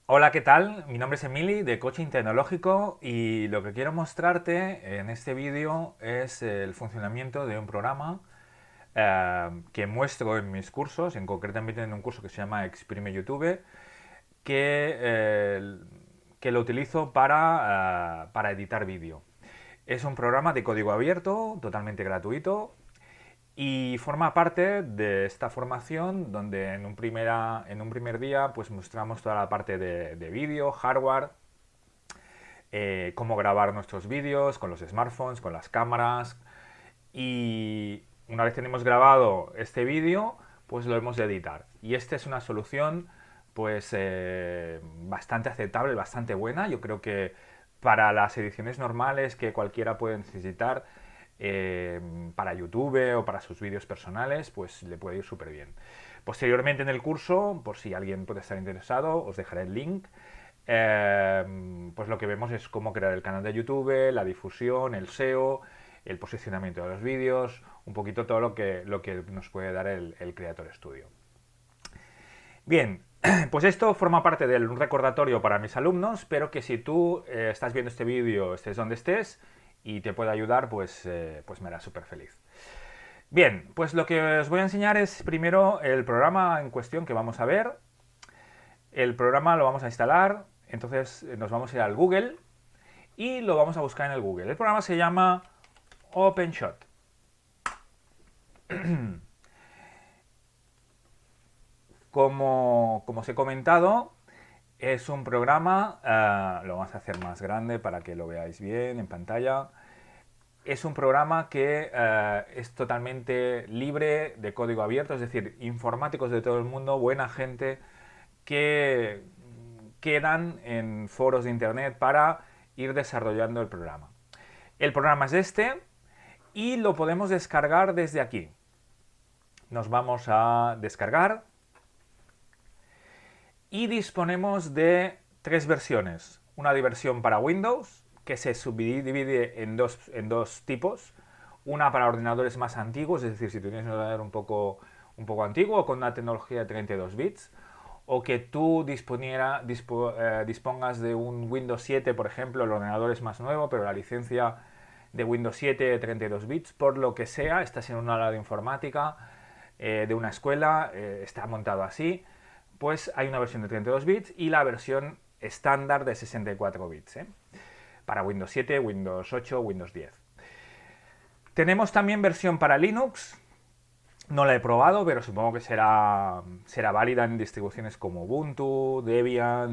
Hola, ¿qué tal? Mi nombre es Emily de Coaching Tecnológico y lo que quiero mostrarte en este vídeo es el funcionamiento de un programa que muestro en mis cursos, concretamente en un curso que se llama Exprime YouTube, que, eh, que lo utilizo para editar vídeo. Es un programa de código abierto, totalmente gratuito, y forma parte de esta formación donde en un primer día pues mostramos toda la parte de vídeo, hardware, cómo grabar nuestros vídeos con los smartphones, con las cámaras. Y una vez tenemos grabado este vídeo, pues lo hemos de editar. Y esta es una solución pues bastante aceptable, bastante buena. Yo creo que para las ediciones normales que cualquiera puede necesitar, para YouTube o para sus vídeos personales, pues le puede ir súper bien. Posteriormente en el curso, por si alguien puede estar interesado, os dejaré el link. Pues lo que vemos es cómo crear el canal de YouTube, la difusión, el SEO, el posicionamiento de los vídeos, un poquito todo lo que nos puede dar el Creator Studio. Bien, pues esto forma parte de un recordatorio para mis alumnos, pero que si tú estás viendo este vídeo, estés donde estés y te puede ayudar, pues me hará súper feliz. Bien, pues lo que os voy a enseñar es primero el programa en cuestión que vamos a ver. El programa lo vamos a instalar, entonces nos vamos a ir al Google y lo vamos a buscar en el Google. El programa se llama OpenShot. Como os he comentado, es un programa, lo vamos a hacer más grande para que lo veáis bien en pantalla. Es un programa que es totalmente libre de código abierto, es decir, informáticos de todo el mundo, buena gente, que quedan en foros de internet para ir desarrollando el programa. El programa es este y lo podemos descargar desde aquí. Nos vamos a descargar y disponemos de tres versiones. Una versión para Windows, que se subdivide en dos tipos. Una para ordenadores más antiguos, es decir, si tienes un ordenador un poco antiguo o con una tecnología de 32 bits, o que tú dispongas de un Windows 7, por ejemplo, el ordenador es más nuevo, pero la licencia de Windows 7 de 32 bits, por lo que sea, estás en una aula de informática de una escuela, está montado así, pues hay una versión de 32 bits y la versión estándar de 64 bits, para Windows 7, Windows 8, Windows 10. Tenemos también versión para Linux. No la he probado, pero supongo que será válida en distribuciones como Ubuntu, Debian,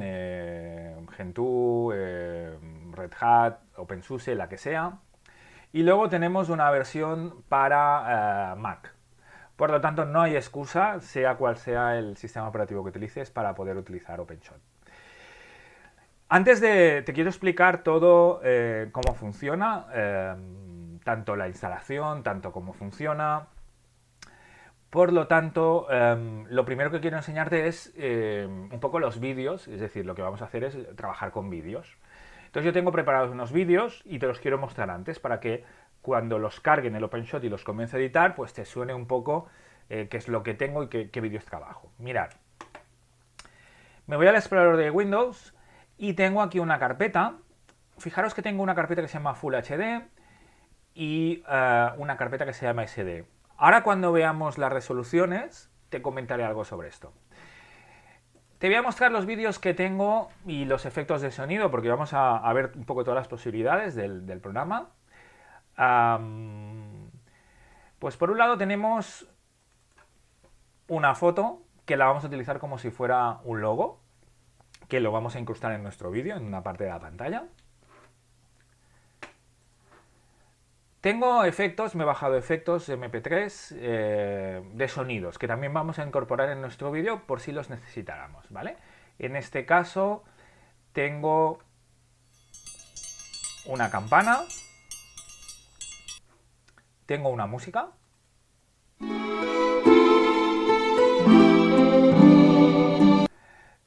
Gentoo, Red Hat, OpenSUSE, la que sea. Y luego tenemos una versión para Mac. Por lo tanto, no hay excusa, sea cual sea el sistema operativo que utilices, para poder utilizar OpenShot. Te quiero explicar todo cómo funciona, tanto la instalación, tanto cómo funciona. Por lo tanto, lo primero que quiero enseñarte es un poco los vídeos, es decir, lo que vamos a hacer es trabajar con vídeos. Entonces yo tengo preparados unos vídeos y te los quiero mostrar antes para que cuando los cargue en el OpenShot y los comience a editar, pues te suene un poco qué es lo que tengo y qué vídeos trabajo. Mirad, me voy al explorador de Windows y tengo aquí una carpeta. Fijaros que tengo una carpeta que se llama Full HD y una carpeta que se llama SD. Ahora cuando veamos las resoluciones te comentaré algo sobre esto. Te voy a mostrar los vídeos que tengo y los efectos de sonido porque vamos a ver un poco todas las posibilidades del programa. Pues por un lado tenemos una foto que la vamos a utilizar como si fuera un logo, que lo vamos a incrustar en nuestro vídeo, en una parte de la pantalla. Tengo efectos, me he bajado efectos MP3 de sonidos, que también vamos a incorporar en nuestro vídeo por si los necesitáramos, ¿vale? En este caso tengo una campana, tengo una música,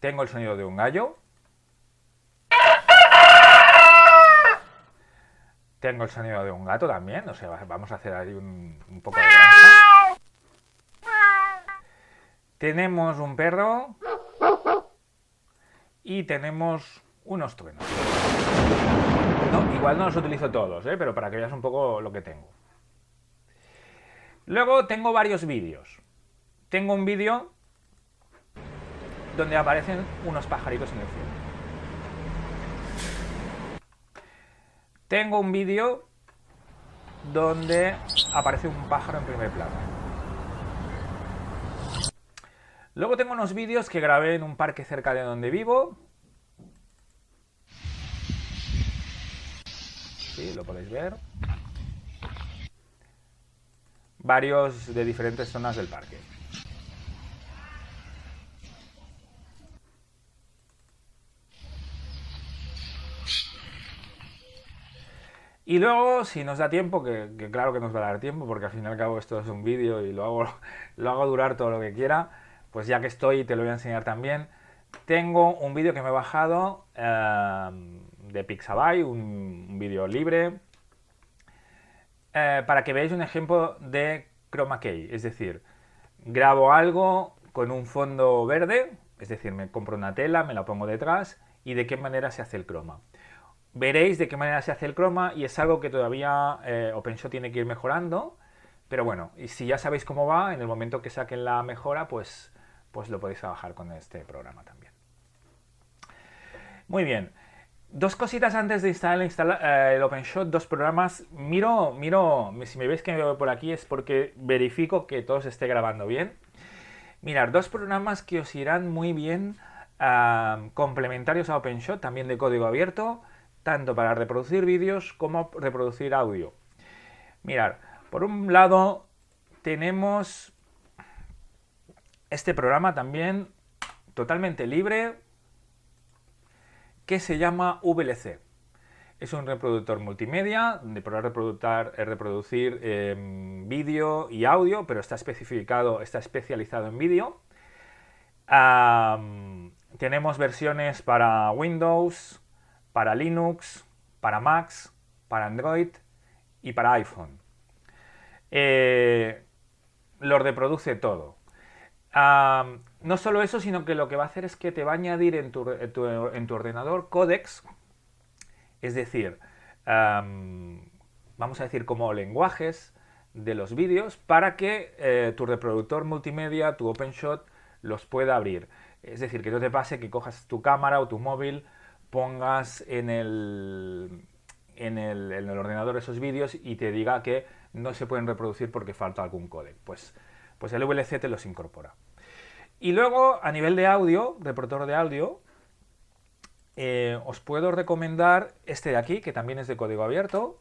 tengo el sonido de un gallo, tengo el sonido de un gato también, o sea, vamos a hacer ahí un poco de granja. Tenemos un perro y tenemos unos truenos. No, igual no los utilizo todos, pero para que veas un poco lo que tengo. Luego tengo varios vídeos. Tengo un vídeo donde aparecen unos pajaritos en el cielo. Tengo un vídeo donde aparece un pájaro en primer plano. Luego tengo unos vídeos que grabé en un parque cerca de donde vivo. Sí, lo podéis ver. Varios de diferentes zonas del parque. Y luego, si nos da tiempo, que claro que nos va a dar tiempo, porque al fin y al cabo esto es un vídeo y lo hago durar todo lo que quiera, pues ya que estoy te lo voy a enseñar también. Tengo un vídeo que me he bajado de Pixabay, un vídeo libre, para que veáis un ejemplo de chroma key, es decir, grabo algo con un fondo verde, es decir, me compro una tela, me la pongo detrás y de qué manera se hace el croma. Veréis de qué manera se hace el croma y es algo que todavía OpenShot tiene que ir mejorando, pero bueno, y si ya sabéis cómo va, en el momento que saquen la mejora, pues lo podéis trabajar con este programa también. Muy bien. Dos cositas antes de instalar el OpenShot, dos programas. Miro, si me veis que me veo por aquí es porque verifico que todo se esté grabando bien. Mirad, dos programas que os irán muy bien, complementarios a OpenShot, también de código abierto, tanto para reproducir vídeos como reproducir audio. Mirad, por un lado tenemos este programa también totalmente libre que se llama VLC. Es un reproductor multimedia donde podrás reproducir vídeo y audio, pero está especializado en vídeo. Tenemos versiones para Windows, para Linux, para Macs, para Android y para iPhone. Lo reproduce todo. No solo eso, sino que lo que va a hacer es que te va a añadir en tu ordenador códecs, es decir, vamos a decir como lenguajes de los vídeos para que tu reproductor multimedia, tu OpenShot, los pueda abrir. Es decir, que no te pase que cojas tu cámara o tu móvil, pongas en el ordenador esos vídeos y te diga que no se pueden reproducir porque falta algún códec. Pues el VLC te los incorpora. Y luego, a nivel de audio, reproductor de audio, os puedo recomendar este de aquí, que también es de código abierto,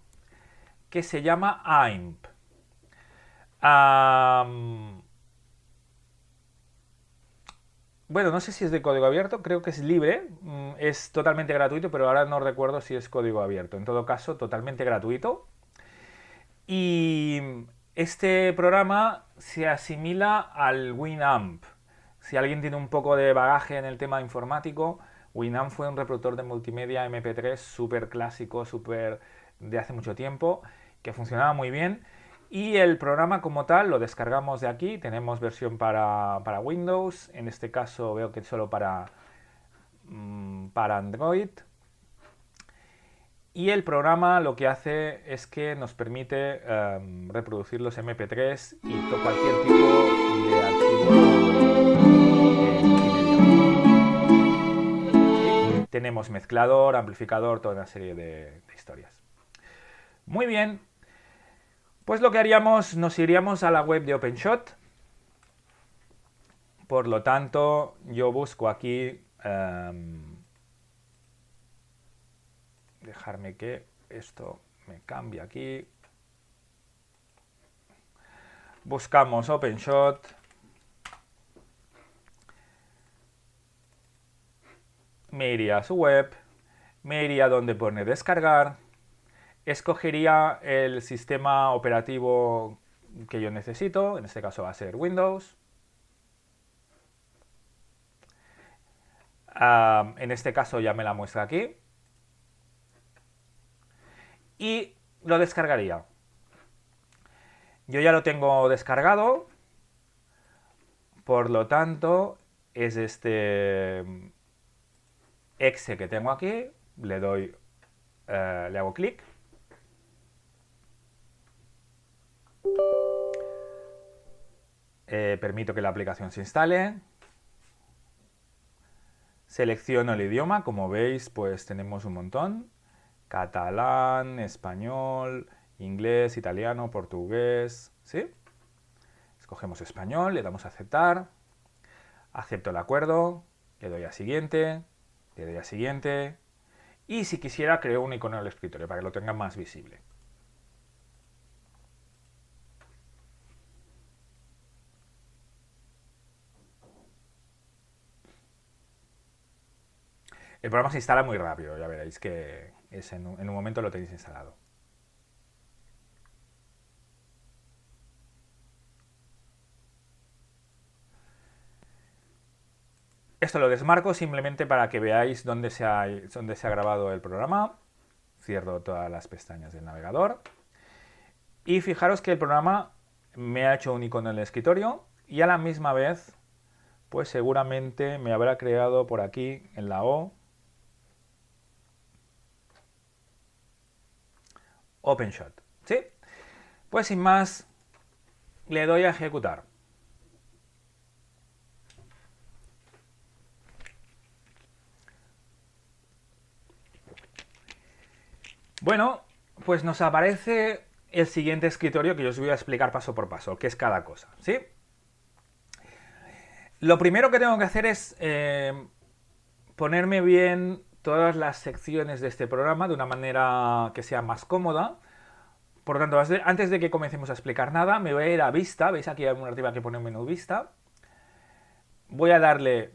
que se llama AIMP. Bueno, no sé si es de código abierto, creo que es libre, es totalmente gratuito, pero ahora no recuerdo si es código abierto. En todo caso, totalmente gratuito. Y este programa se asimila al Winamp. Si alguien tiene un poco de bagaje en el tema informático, Winamp fue un reproductor de multimedia MP3 súper clásico, súper de hace mucho tiempo, que funcionaba muy bien. Y el programa como tal lo descargamos de aquí. Tenemos versión para Windows, en este caso veo que solo para Android. Y el programa lo que hace es que nos permite reproducir los MP3 y cualquier tipo de archivo multimedia. Tenemos mezclador, amplificador, toda una serie de historias. Muy bien, pues lo que haríamos, nos iríamos a la web de OpenShot. Por lo tanto, yo busco aquí... dejarme que esto me cambie aquí. Buscamos OpenShot. Me iría a su web. Me iría donde pone descargar. Escogería el sistema operativo que yo necesito. En este caso va a ser Windows. En este caso ya me la muestra aquí. Y lo descargaría. Yo ya lo tengo descargado, por lo tanto es este exe que tengo aquí, le doy, le hago clic. Permito que la aplicación se instale. Selecciono el idioma, como veis, pues tenemos un montón. Catalán, español, inglés, italiano, portugués, ¿sí? Escogemos español, le damos a aceptar. Acepto el acuerdo, le doy a siguiente, le doy a siguiente. Y si quisiera, creo un icono en el escritorio para que lo tenga más visible. El programa se instala muy rápido, ya veréis que en un momento lo tenéis instalado. Esto lo desmarco simplemente para que veáis dónde se ha grabado el programa. Cierro todas las pestañas del navegador. Y fijaros que el programa me ha hecho un icono en el escritorio y a la misma vez, pues seguramente me habrá creado por aquí en la O OpenShot. ¿Sí? Pues sin más, le doy a ejecutar. Bueno, pues nos aparece el siguiente escritorio que yo os voy a explicar paso por paso, qué es cada cosa, ¿sí? Lo primero que tengo que hacer es ponerme bien todas las secciones de este programa de una manera que sea más cómoda. Por lo tanto, antes de que comencemos a explicar nada, me voy a ir a vista. ¿Veis aquí arriba que pone menú vista? Voy a darle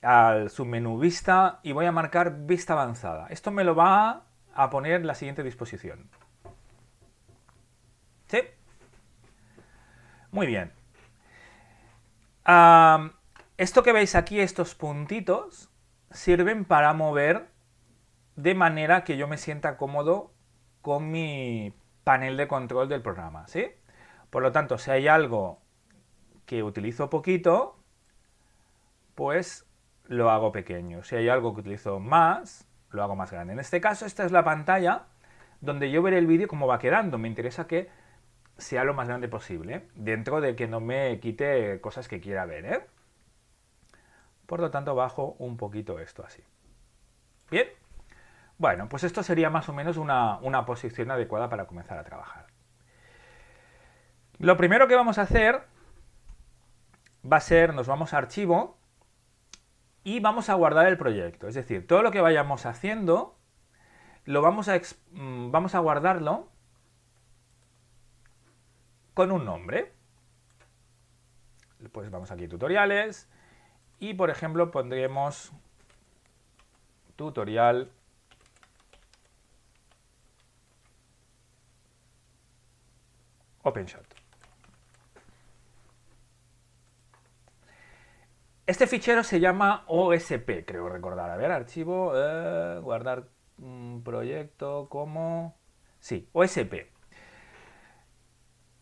al submenú vista y voy a marcar vista avanzada. Esto me lo va a poner en la siguiente disposición. ¿Sí? Muy bien. Esto que veis aquí, estos puntitos, sirven para mover de manera que yo me sienta cómodo con mi panel de control del programa, ¿sí? Por lo tanto, si hay algo que utilizo poquito, pues lo hago pequeño. Si hay algo que utilizo más, lo hago más grande. En este caso, esta es la pantalla donde yo veré el vídeo cómo va quedando. Me interesa que sea lo más grande posible, dentro de que no me quite cosas que quiera ver, ¿eh? Por lo tanto, bajo un poquito esto así. Bien. Bueno, pues esto sería más o menos una posición adecuada para comenzar a trabajar. Lo primero que vamos a hacer va a ser, nos vamos a archivo y vamos a guardar el proyecto. Es decir, todo lo que vayamos haciendo lo vamos a guardarlo con un nombre. Pues vamos aquí a tutoriales y por ejemplo pondremos tutorial OpenShot. Este fichero se llama OSP, creo recordar. A ver, archivo, guardar proyecto como... Sí, OSP.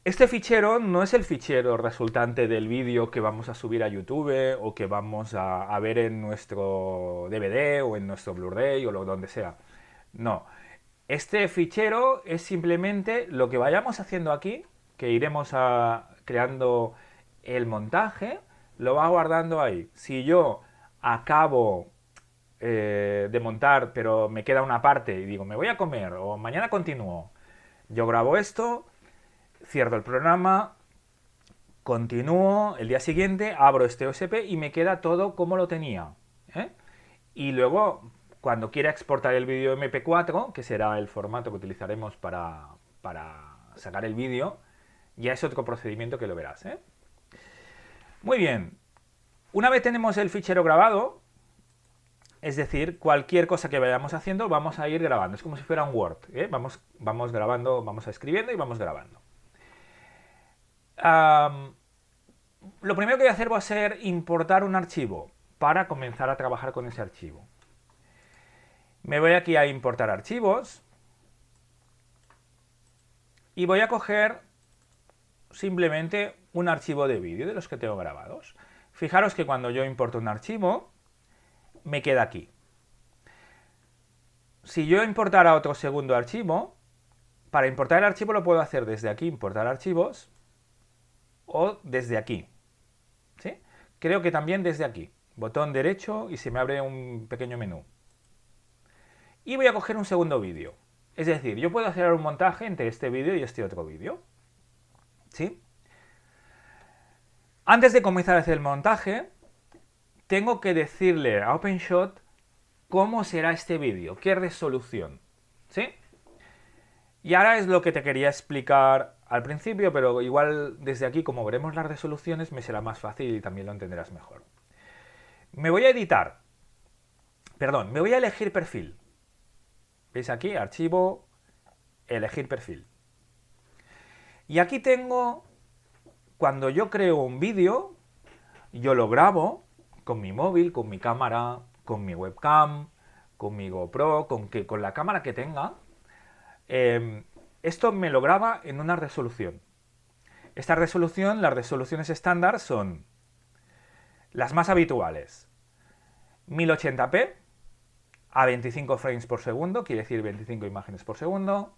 Este fichero no es el fichero resultante del vídeo que vamos a subir a YouTube o que vamos a ver en nuestro DVD o en nuestro Blu-ray o donde sea. No. Este fichero es simplemente lo que vayamos haciendo aquí, que iremos creando el montaje, lo va guardando ahí. Si yo acabo de montar, pero me queda una parte y digo, me voy a comer o mañana continúo, yo grabo esto, cierro el programa, continúo el día siguiente, abro este OSP y me queda todo como lo tenía, ¿eh? Y luego, cuando quiera exportar el vídeo MP4, que será el formato que utilizaremos para sacar el vídeo, ya es otro procedimiento que lo verás, ¿eh? Muy bien. Una vez tenemos el fichero grabado, es decir, cualquier cosa que vayamos haciendo, vamos a ir grabando. Es como si fuera un Word, ¿eh? Vamos grabando, vamos escribiendo y vamos grabando. Lo primero que voy a hacer va a ser importar un archivo para comenzar a trabajar con ese archivo. Me voy aquí a importar archivos y voy a coger simplemente un archivo de vídeo de los que tengo grabados. Fijaros que cuando yo importo un archivo, me queda aquí. si yo importara otro segundo archivo, para importar el archivo lo puedo hacer desde aquí, importar archivos, o desde aquí. ¿Sí? Creo que también desde aquí. Botón derecho y se me abre un pequeño menú. Y voy a coger un segundo vídeo. Es decir, yo puedo hacer un montaje entre este vídeo y este otro vídeo. ¿Sí? Antes de comenzar a hacer el montaje, tengo que decirle a OpenShot cómo será este vídeo, qué resolución. ¿Sí? Y ahora es lo que te quería explicar al principio, pero igual desde aquí, como veremos las resoluciones, me será más fácil y también lo entenderás mejor. Me voy a editar. Perdón, me voy a elegir perfil. ¿Veis aquí? Archivo, elegir perfil. Y aquí tengo, cuando yo creo un vídeo, yo lo grabo con mi móvil, con mi cámara, con mi webcam, con mi GoPro, con la cámara que tenga. Esto me lo graba en una resolución. Esta resolución, las resoluciones estándar son las más habituales. 1080p a 25 frames por segundo, quiere decir 25 imágenes por segundo.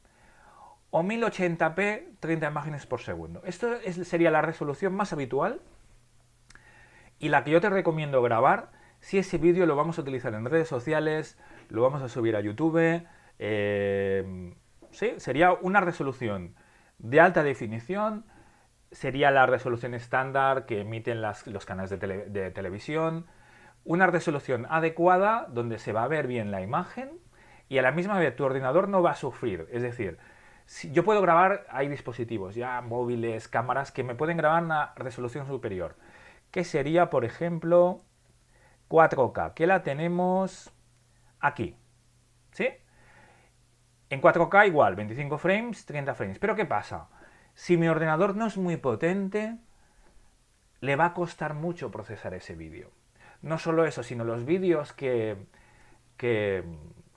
O 1080p, 30 imágenes por segundo. Esto sería la resolución más habitual y la que yo te recomiendo grabar si ese vídeo lo vamos a utilizar en redes sociales, lo vamos a subir a YouTube. ¿Sí? Sería una resolución de alta definición, sería la resolución estándar que emiten los canales de televisión, una resolución adecuada donde se va a ver bien la imagen y a la misma vez tu ordenador no va a sufrir. Es decir, si yo puedo grabar, hay dispositivos ya móviles, cámaras que me pueden grabar a una resolución superior, que sería, por ejemplo, 4K, que la tenemos aquí, ¿sí? En 4K igual, 25 frames, 30 frames. Pero ¿qué pasa? Si mi ordenador no es muy potente, le va a costar mucho procesar ese vídeo. No solo eso, sino los vídeos que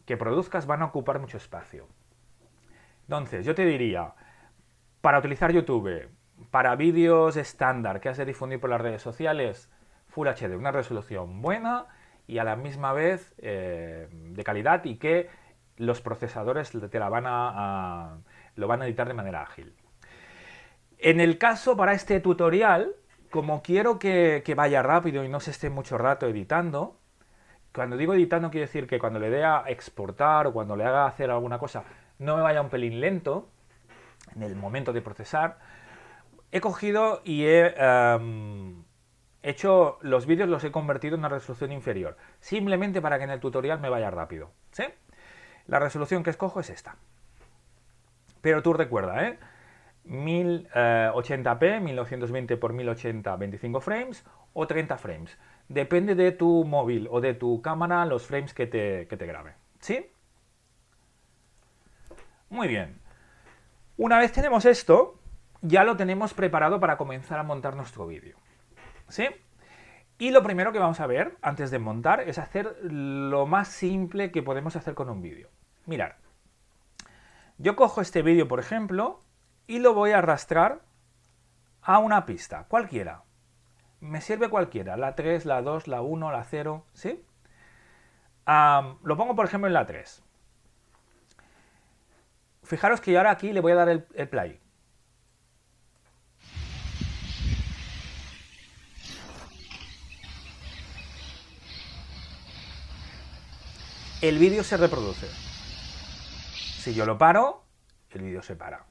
produzcas van a ocupar mucho espacio. Entonces, yo te diría, para utilizar YouTube, para vídeos estándar que has de difundir por las redes sociales, Full HD, una resolución buena y a la misma vez de calidad y que los procesadores te lo van a editar de manera ágil. En el caso para este tutorial, como quiero que vaya rápido y no se esté mucho rato editando, cuando digo editando quiero decir que cuando le dé a exportar o cuando le haga hacer alguna cosa no me vaya un pelín lento en el momento de procesar, he cogido y he hecho los vídeos, los he convertido en una resolución inferior, simplemente para que en el tutorial me vaya rápido, ¿sí? La resolución que escojo es esta. Pero tú recuerda, 1080p, 1920 x 1080, 25 frames o 30 frames. Depende de tu móvil o de tu cámara los frames que te grabe. ¿Sí? Muy bien. Una vez tenemos esto, ya lo tenemos preparado para comenzar a montar nuestro vídeo. ¿Sí? Y lo primero que vamos a ver antes de montar es hacer lo más simple que podemos hacer con un vídeo. Mirad, yo cojo este vídeo, por ejemplo, y lo voy a arrastrar a una pista, cualquiera. Me sirve cualquiera, la 3, la 2, la 1, la 0, ¿sí? Lo pongo, por ejemplo, en la 3. Fijaros que yo ahora aquí le voy a dar el play. El vídeo se reproduce. Si yo lo paro, el vídeo se para.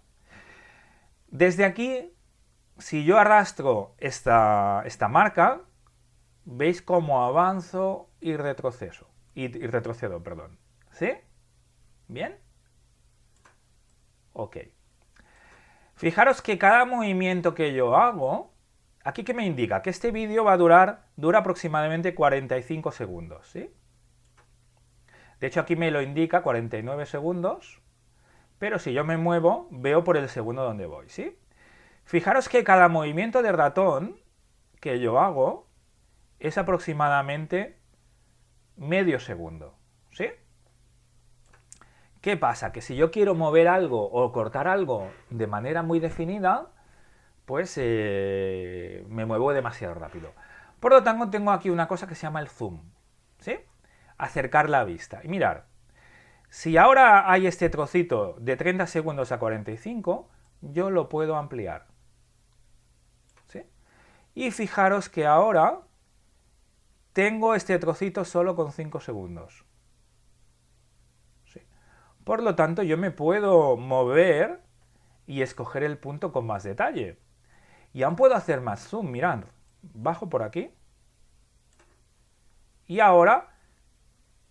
Desde aquí, si yo arrastro esta marca, veis cómo avanzo y retrocedo. Perdón. ¿Sí? ¿Bien? Ok. Fijaros que cada movimiento que yo hago, aquí que me indica que este vídeo dura aproximadamente 45 segundos, ¿sí? De hecho aquí me lo indica 49 segundos, pero si yo me muevo, veo por el segundo donde voy, ¿sí? Fijaros que cada movimiento de ratón que yo hago es aproximadamente medio segundo, ¿sí? ¿Qué pasa? Que si yo quiero mover algo o cortar algo de manera muy definida, pues me muevo demasiado rápido. Por lo tanto, tengo aquí una cosa que se llama el zoom, ¿sí? Acercar la vista. Y mirar, Si ahora hay este trocito de 30 segundos a 45, yo lo puedo ampliar. ¿Sí? Y fijaros que ahora tengo este trocito solo con 5 segundos. ¿Sí? Por lo tanto, yo me puedo mover y escoger el punto con más detalle. Y aún puedo hacer más zoom, mirad. Bajo por aquí. Y ahora,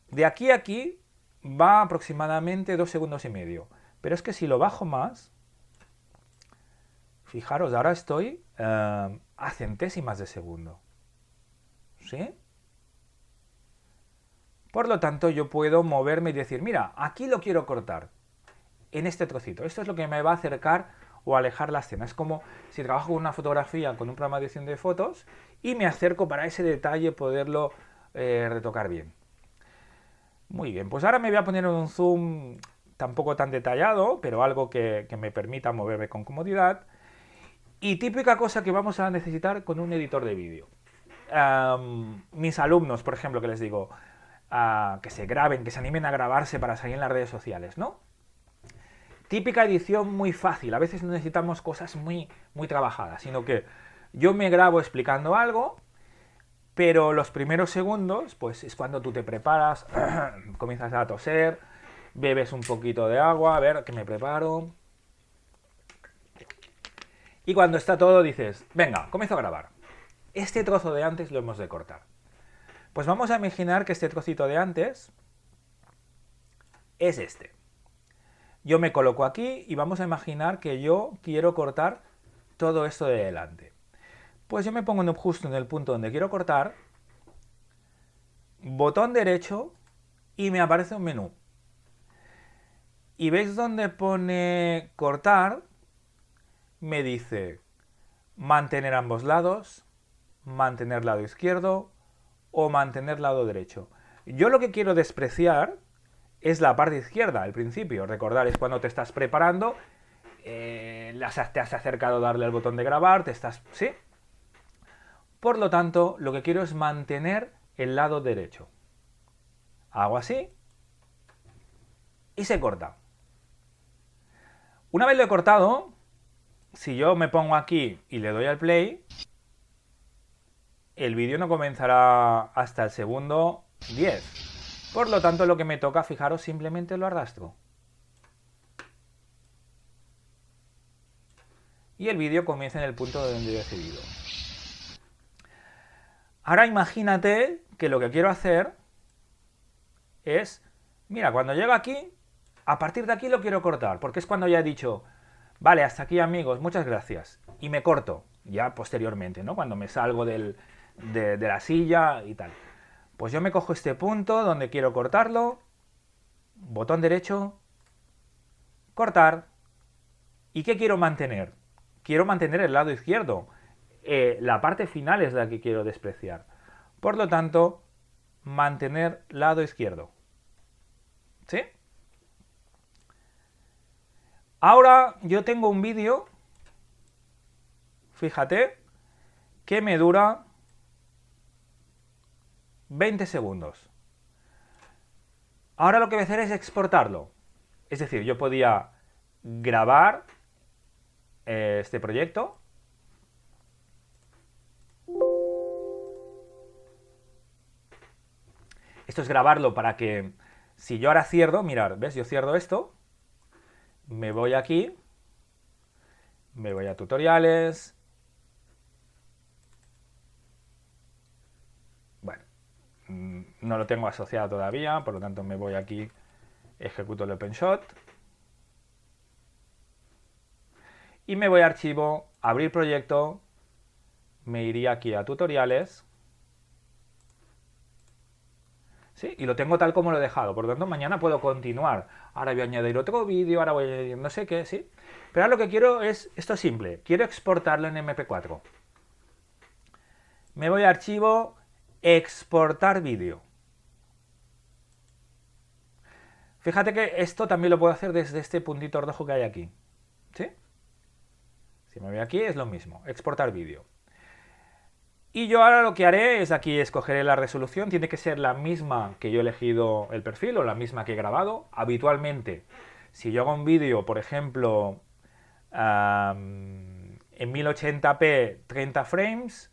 de aquí a aquí, va aproximadamente 2 segundos y medio. Pero es que si lo bajo más, fijaros, ahora estoy a centésimas de segundo. ¿Sí? Por lo tanto, yo puedo moverme y decir, mira, aquí lo quiero cortar, en este trocito. Esto es lo que me va a acercar o alejar la escena. Es como si trabajo con una fotografía, con un programa de edición de fotos, y me acerco para ese detalle poderlo retocar bien. Muy bien, pues ahora me voy a poner en un zoom tampoco tan detallado, pero algo que me permita moverme con comodidad. Y típica cosa que vamos a necesitar con un editor de vídeo. Mis alumnos, por ejemplo, que les digo, que se graben, que se animen a grabarse para salir en las redes sociales, ¿no? Típica edición muy fácil, a veces no necesitamos cosas muy trabajadas, sino que yo me grabo explicando algo, pero los primeros segundos, pues es cuando tú te preparas, comienzas a toser, bebes un poquito de agua, a ver, que me preparo. Y cuando está todo dices, venga, comienzo a grabar. Este trozo de antes lo hemos de cortar. Pues vamos a imaginar que este trocito de antes es este. Yo me coloco aquí y vamos a imaginar que yo quiero cortar todo esto de delante. Pues yo me pongo justo en el punto donde quiero cortar, botón derecho y me aparece un menú. Y veis donde pone cortar, me dice mantener ambos lados, mantener lado izquierdo o mantener lado derecho. Yo lo que quiero despreciar es la parte izquierda, el principio. Recordar, es cuando te estás preparando, te has acercado a darle al botón de grabar, ¿sí? Por lo tanto, lo que quiero es mantener el lado derecho. Hago así y se corta. Una vez lo he cortado, si yo me pongo aquí y le doy al play, el vídeo no comenzará hasta el segundo 10. Por lo tanto, lo que me toca, fijaros, simplemente lo arrastro. Y el vídeo comienza en el punto donde yo he decidido. Ahora imagínate que lo que quiero hacer es, mira, cuando llego aquí, a partir de aquí lo quiero cortar, porque es cuando ya he dicho, vale, hasta aquí amigos, muchas gracias. Y me corto, ya posteriormente, ¿no? Cuando me salgo de la silla y tal. Pues yo me cojo este punto donde quiero cortarlo, botón derecho, cortar. ¿Y qué quiero mantener? Quiero mantener el lado izquierdo. La parte final es la que quiero despreciar. Por lo tanto, mantener lado izquierdo. ¿Sí? Ahora yo tengo un vídeo, fíjate, que me dura 20 segundos. Ahora lo que voy a hacer es exportarlo. Es decir, yo podía grabar este proyecto. Esto es grabarlo para que, si yo ahora cierro, mirad, ¿ves? Yo cierro esto, me voy aquí, me voy a tutoriales. Bueno, no lo tengo asociado todavía, por lo tanto me voy aquí, ejecuto el OpenShot. Y me voy a archivo, abrir proyecto, me iría aquí a tutoriales. ¿Sí? Y lo tengo tal como lo he dejado, por lo tanto mañana puedo continuar. Ahora voy a añadir otro vídeo, ahora voy a añadir no sé qué, ¿sí? Pero ahora lo que quiero es, esto es simple, quiero exportarlo en MP4. Me voy a archivo, exportar vídeo. Fíjate que esto también lo puedo hacer desde este puntito rojo que hay aquí. ¿Sí? Si me voy aquí es lo mismo, exportar vídeo. Y yo ahora lo que haré es aquí escogeré la resolución, tiene que ser la misma que yo he elegido el perfil o la misma que he grabado. Habitualmente, si yo hago un vídeo, por ejemplo, en 1080p 30 frames,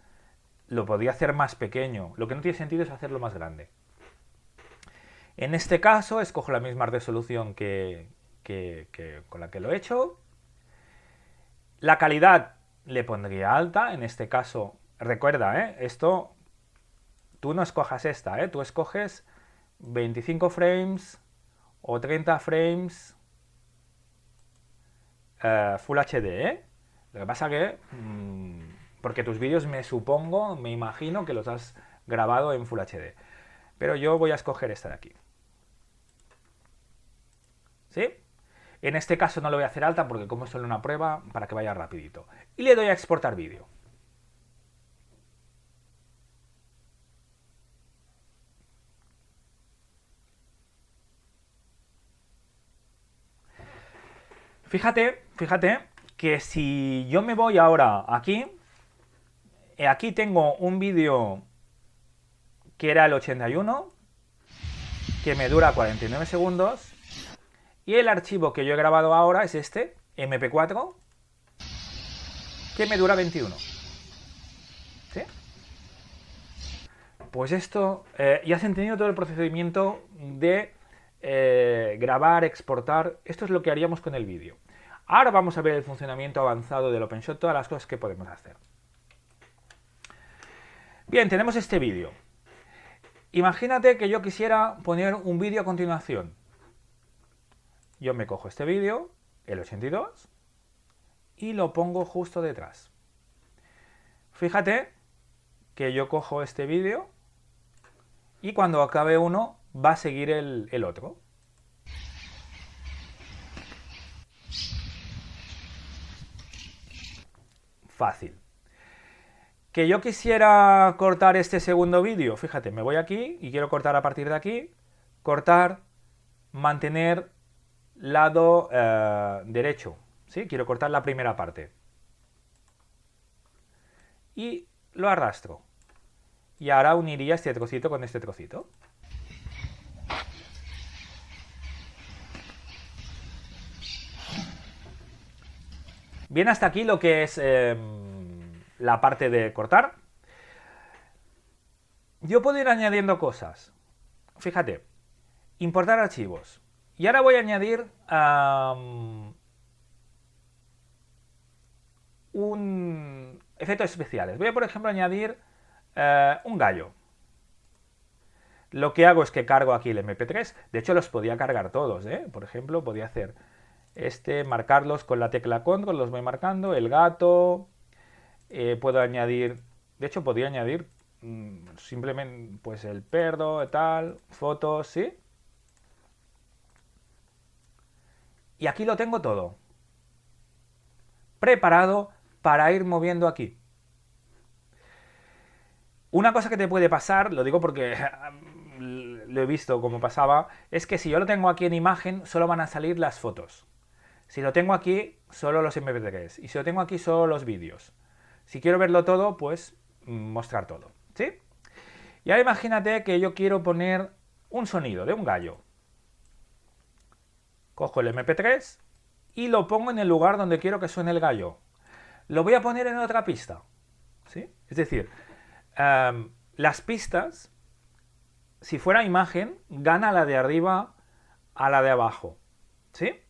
lo podría hacer más pequeño. Lo que no tiene sentido es hacerlo más grande. En este caso, escojo la misma resolución que con la que lo he hecho. La calidad le pondría alta, en este caso, recuerda, esto, tú no escojas esta, tú escoges 25 frames o 30 frames Full HD, Lo que pasa que, porque tus vídeos me imagino que los has grabado en Full HD, pero yo voy a escoger esta de aquí. ¿Sí? En este caso no lo voy a hacer alta porque como es solo una prueba, para que vaya rapidito. Y le doy a exportar vídeo. Fíjate que si yo me voy ahora aquí, aquí tengo un vídeo que era el 81, que me dura 49 segundos, y el archivo que yo he grabado ahora es este, MP4, que me dura 21. ¿Sí? Pues esto, ya has entendido todo el procedimiento de grabar, exportar. Esto es lo que haríamos con el vídeo. Ahora vamos a ver el funcionamiento avanzado del OpenShot, todas las cosas que podemos hacer. Bien, tenemos este vídeo. Imagínate que yo quisiera poner un vídeo a continuación. Yo me cojo este vídeo, el 82, y lo pongo justo detrás. Fíjate que yo cojo este vídeo y cuando acabe uno va a seguir el otro. Fácil. Que yo quisiera cortar este segundo vídeo, fíjate, me voy aquí y quiero cortar a partir de aquí, cortar, mantener lado derecho, ¿sí? Quiero cortar la primera parte. Y lo arrastro. Y ahora uniría este trocito con este trocito. Bien, hasta aquí lo que es la parte de cortar. Yo puedo ir añadiendo cosas. Fíjate, importar archivos. Y ahora voy a añadir efectos especiales. Voy a, por ejemplo, añadir un gallo. Lo que hago es que cargo aquí el MP3. De hecho, los podía cargar todos, Por ejemplo, podía hacer marcarlos con la tecla Control, los voy marcando. El gato. Puedo añadir. De hecho, podría añadir simplemente pues el perro, tal, fotos, ¿sí? Y aquí lo tengo todo preparado para ir moviendo aquí. Una cosa que te puede pasar, lo digo porque lo he visto como pasaba, es que si yo lo tengo aquí en imagen, solo van a salir las fotos. Si lo tengo aquí, solo los MP3. Y si lo tengo aquí, solo los vídeos. Si quiero verlo todo, pues mostrar todo, ¿sí? Y ahora imagínate que yo quiero poner un sonido de un gallo. Cojo el MP3 y lo pongo en el lugar donde quiero que suene el gallo. Lo voy a poner en otra pista, ¿sí? Es decir, las pistas, si fuera imagen, gana la de arriba a la de abajo, ¿sí?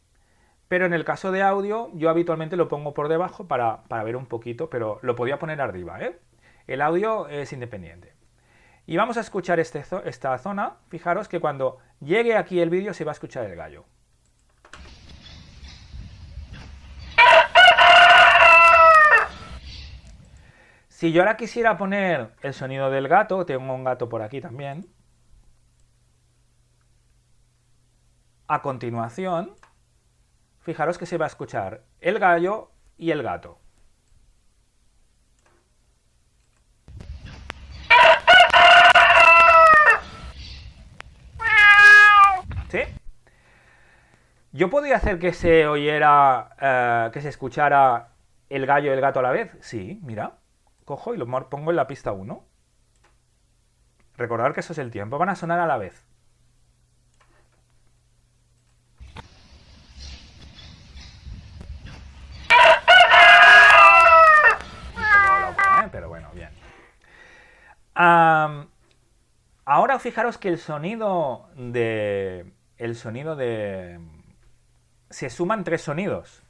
Pero en el caso de audio, yo habitualmente lo pongo por debajo para ver un poquito, pero lo podía poner arriba, El audio es independiente. Y vamos a escuchar esta zona. Fijaros que cuando llegue aquí el vídeo se va a escuchar el gallo. Si yo ahora quisiera poner el sonido del gato, tengo un gato por aquí también. A continuación, fijaros que se va a escuchar el gallo y el gato. ¿Sí? ¿Yo podría hacer que se oyera, que se escuchara el gallo y el gato a la vez? Sí, mira. cojo y lo pongo en la pista 1. Recordad que eso es el tiempo, van a sonar a la vez. Pero bueno, bien. Ahora fijaros que el sonido de... Se suman 3 sonidos.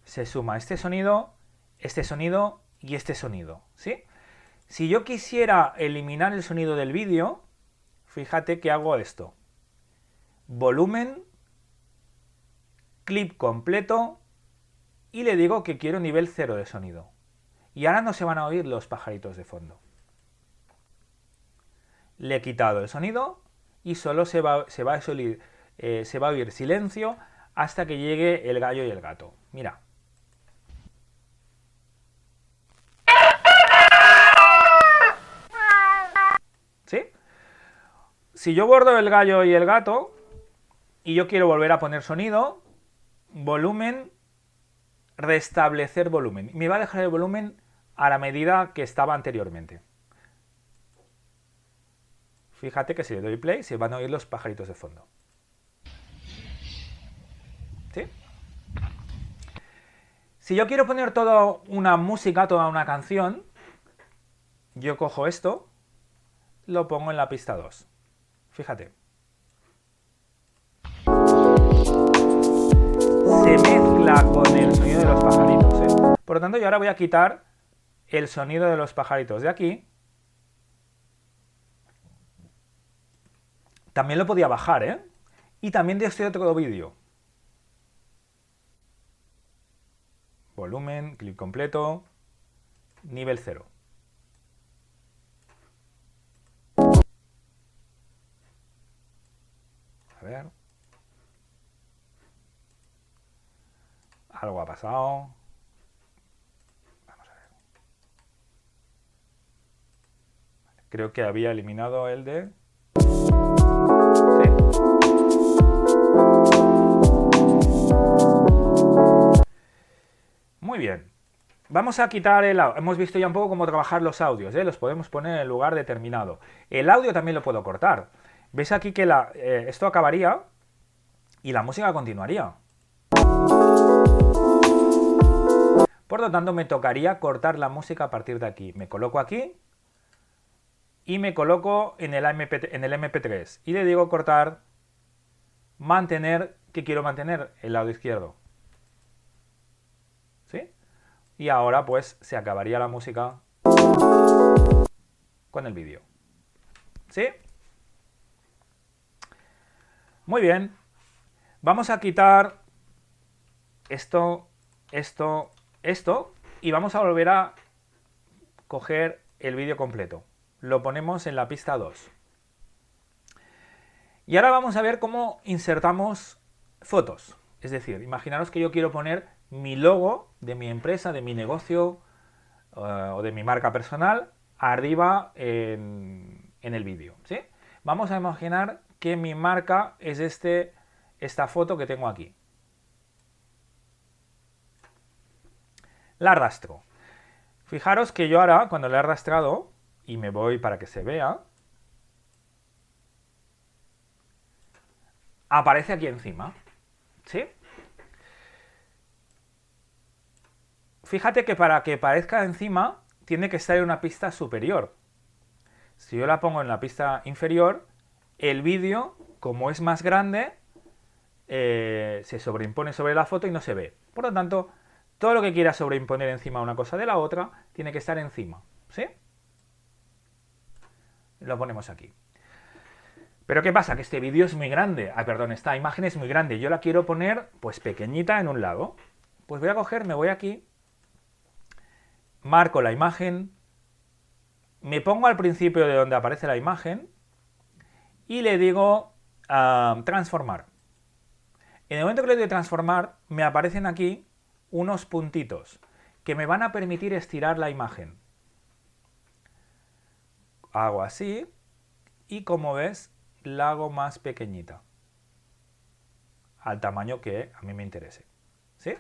Se suma este sonido y este sonido, ¿sí? Si yo quisiera eliminar el sonido del vídeo, fíjate que hago esto. Volumen, clip completo y le digo que quiero nivel 0 de sonido. Y ahora no se van a oír los pajaritos de fondo. Le he quitado el sonido y solo se va a oír silencio hasta que llegue el gallo y el gato. Mira. ¿Sí? Si yo borro el gallo y el gato y yo quiero volver a poner sonido, volumen, restablecer volumen. Me va a dejar el volumen a la medida que estaba anteriormente. Fíjate que si le doy play se van a oír los pajaritos de fondo. ¿Sí? Si yo quiero poner toda una música, toda una canción, yo cojo esto, lo pongo en la pista 2. Fíjate. Se mezcla con el sonido de los pajaritos, ¿eh? Por lo tanto, yo ahora voy a quitar el sonido de los pajaritos de aquí. También lo podía bajar, ¿eh? Y también de este otro vídeo. Volumen, clip completo, nivel 0. A ver. Algo ha pasado. Vamos a ver. Creo que había eliminado el de... Sí. Muy bien. Vamos a quitar el audio. Hemos visto ya un poco cómo trabajar los audios, ¿eh? Los podemos poner en el lugar determinado. El audio también lo puedo cortar. ¿Veis aquí que esto acabaría y la música continuaría? Por lo tanto, me tocaría cortar la música a partir de aquí. Me coloco aquí y me coloco en el MP3 y le digo cortar, mantener, ¿qué quiero mantener? El lado izquierdo. ¿Sí? Y ahora pues se acabaría la música con el vídeo. ¿Sí? Muy bien. Vamos a quitar esto y vamos a volver a coger el vídeo completo. Lo ponemos en la pista 2. Y ahora vamos a ver cómo insertamos fotos. Es decir, imaginaros que yo quiero poner mi logo de mi empresa, de mi negocio o de mi marca personal arriba en el vídeo, ¿sí? Vamos a imaginar que mi marca es esta foto que tengo aquí. La arrastro. Fijaros que yo ahora, cuando la he arrastrado, y me voy para que se vea, aparece aquí encima, ¿sí? Fíjate que para que aparezca encima, tiene que estar en una pista superior. Si yo la pongo en la pista inferior, el vídeo, como es más grande, se sobreimpone sobre la foto y no se ve. Por lo tanto, todo lo que quiera sobreimponer encima una cosa de la otra, tiene que estar encima, ¿sí? Lo ponemos aquí. Pero ¿qué pasa? Que este vídeo es muy grande. Perdón, esta imagen es muy grande. Yo la quiero poner, pues, pequeñita en un lado. Pues voy a coger, me voy aquí, marco la imagen, me pongo al principio de donde aparece la imagen y le digo transformar. En el momento que le doy transformar, me aparecen aquí unos puntitos que me van a permitir estirar la imagen. Hago así y, como ves, la hago más pequeñita al tamaño que a mí me interese, ¿sí?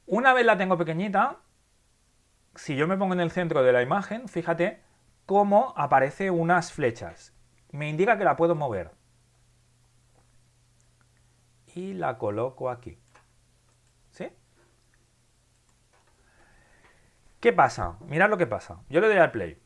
Una vez la tengo pequeñita, si yo me pongo en el centro de la imagen, fíjate cómo aparece unas flechas. Me indica que la puedo mover. Y la coloco aquí. ¿Sí? ¿Qué pasa? Mirad lo que pasa. Yo le doy al play.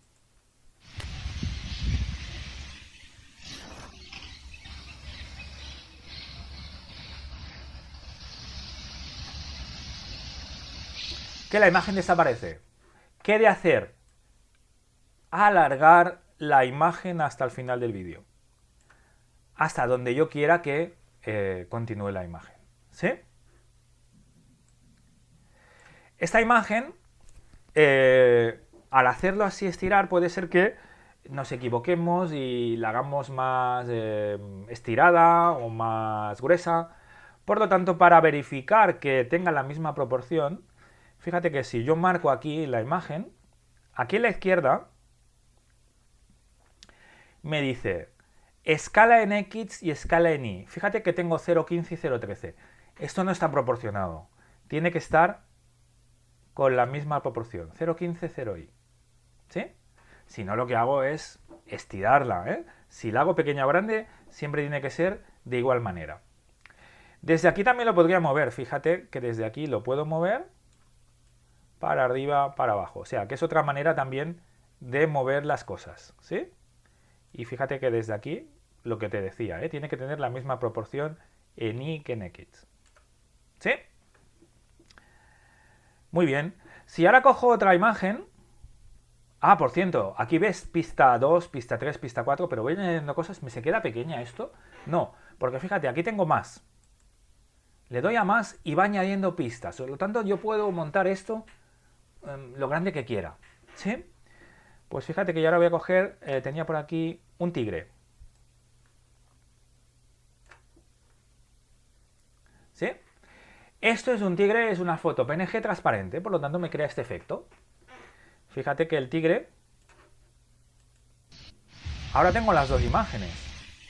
Que la imagen desaparece. ¿Qué he de hacer? Alargar la imagen hasta el final del vídeo. Hasta donde yo quiera que continúe la imagen. ¿Sí? Esta imagen, al hacerlo así estirar, puede ser que nos equivoquemos y la hagamos más estirada o más gruesa. Por lo tanto, para verificar que tenga la misma proporción, fíjate que si yo marco aquí la imagen, aquí en la izquierda me dice escala en X y escala en Y. Fíjate que tengo 0,15 y 0,13. Esto no está proporcionado. Tiene que estar con la misma proporción. 0,15, 0,Y. ¿Sí? Si no, lo que hago es estirarla, ¿eh? Si la hago pequeña o grande, siempre tiene que ser de igual manera. Desde aquí también lo podría mover. Fíjate que desde aquí lo puedo mover para arriba, para abajo. O sea, que es otra manera también de mover las cosas, ¿sí? Y fíjate que desde aquí, lo que te decía, tiene que tener la misma proporción en Y que en X. ¿Sí? Muy bien. Si ahora cojo otra imagen... Ah, por cierto, aquí ves pista 2, pista 3, pista 4, pero voy añadiendo cosas. ¿Me se queda pequeña esto? No, porque fíjate, aquí tengo más. Le doy a más y va añadiendo pistas. Por lo tanto, yo puedo montar esto lo grande que quiera. ¿Sí? Pues fíjate que yo ahora voy a coger, tenía por aquí un tigre. ¿Sí? Esto es un tigre, es una foto PNG transparente, por lo tanto me crea este efecto. Fíjate que el tigre... Ahora tengo las dos imágenes.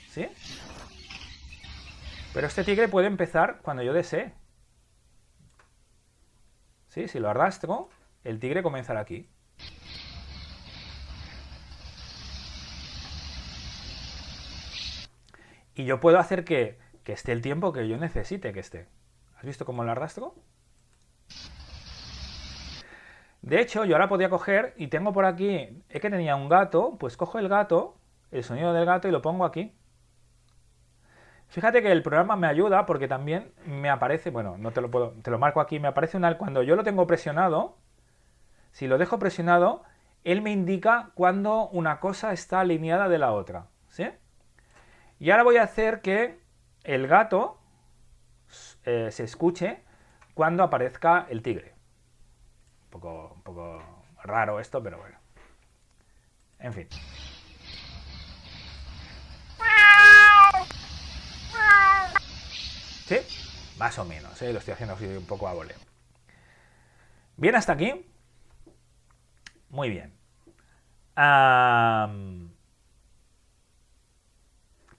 ¿Sí? Pero este tigre puede empezar cuando yo desee. ¿Sí? Si lo arrastro, el tigre comenzará aquí. Y yo puedo hacer que esté el tiempo que yo necesite que esté. ¿Has visto cómo lo arrastro? De hecho, yo ahora podría coger y tengo por aquí, es que tenía un gato, pues cojo el gato, el sonido del gato y lo pongo aquí. Fíjate que el programa me ayuda porque también me aparece, bueno, no te lo puedo, te lo marco aquí, me aparece cuando yo lo tengo presionado, si lo dejo presionado, él me indica cuando una cosa está alineada de la otra, ¿sí? Y ahora voy a hacer que el gato se escuche cuando aparezca el tigre. Un poco raro esto, pero bueno. En fin. ¿Sí? Más o menos, lo estoy haciendo así un poco a voleo. ¿Bien hasta aquí? Muy bien.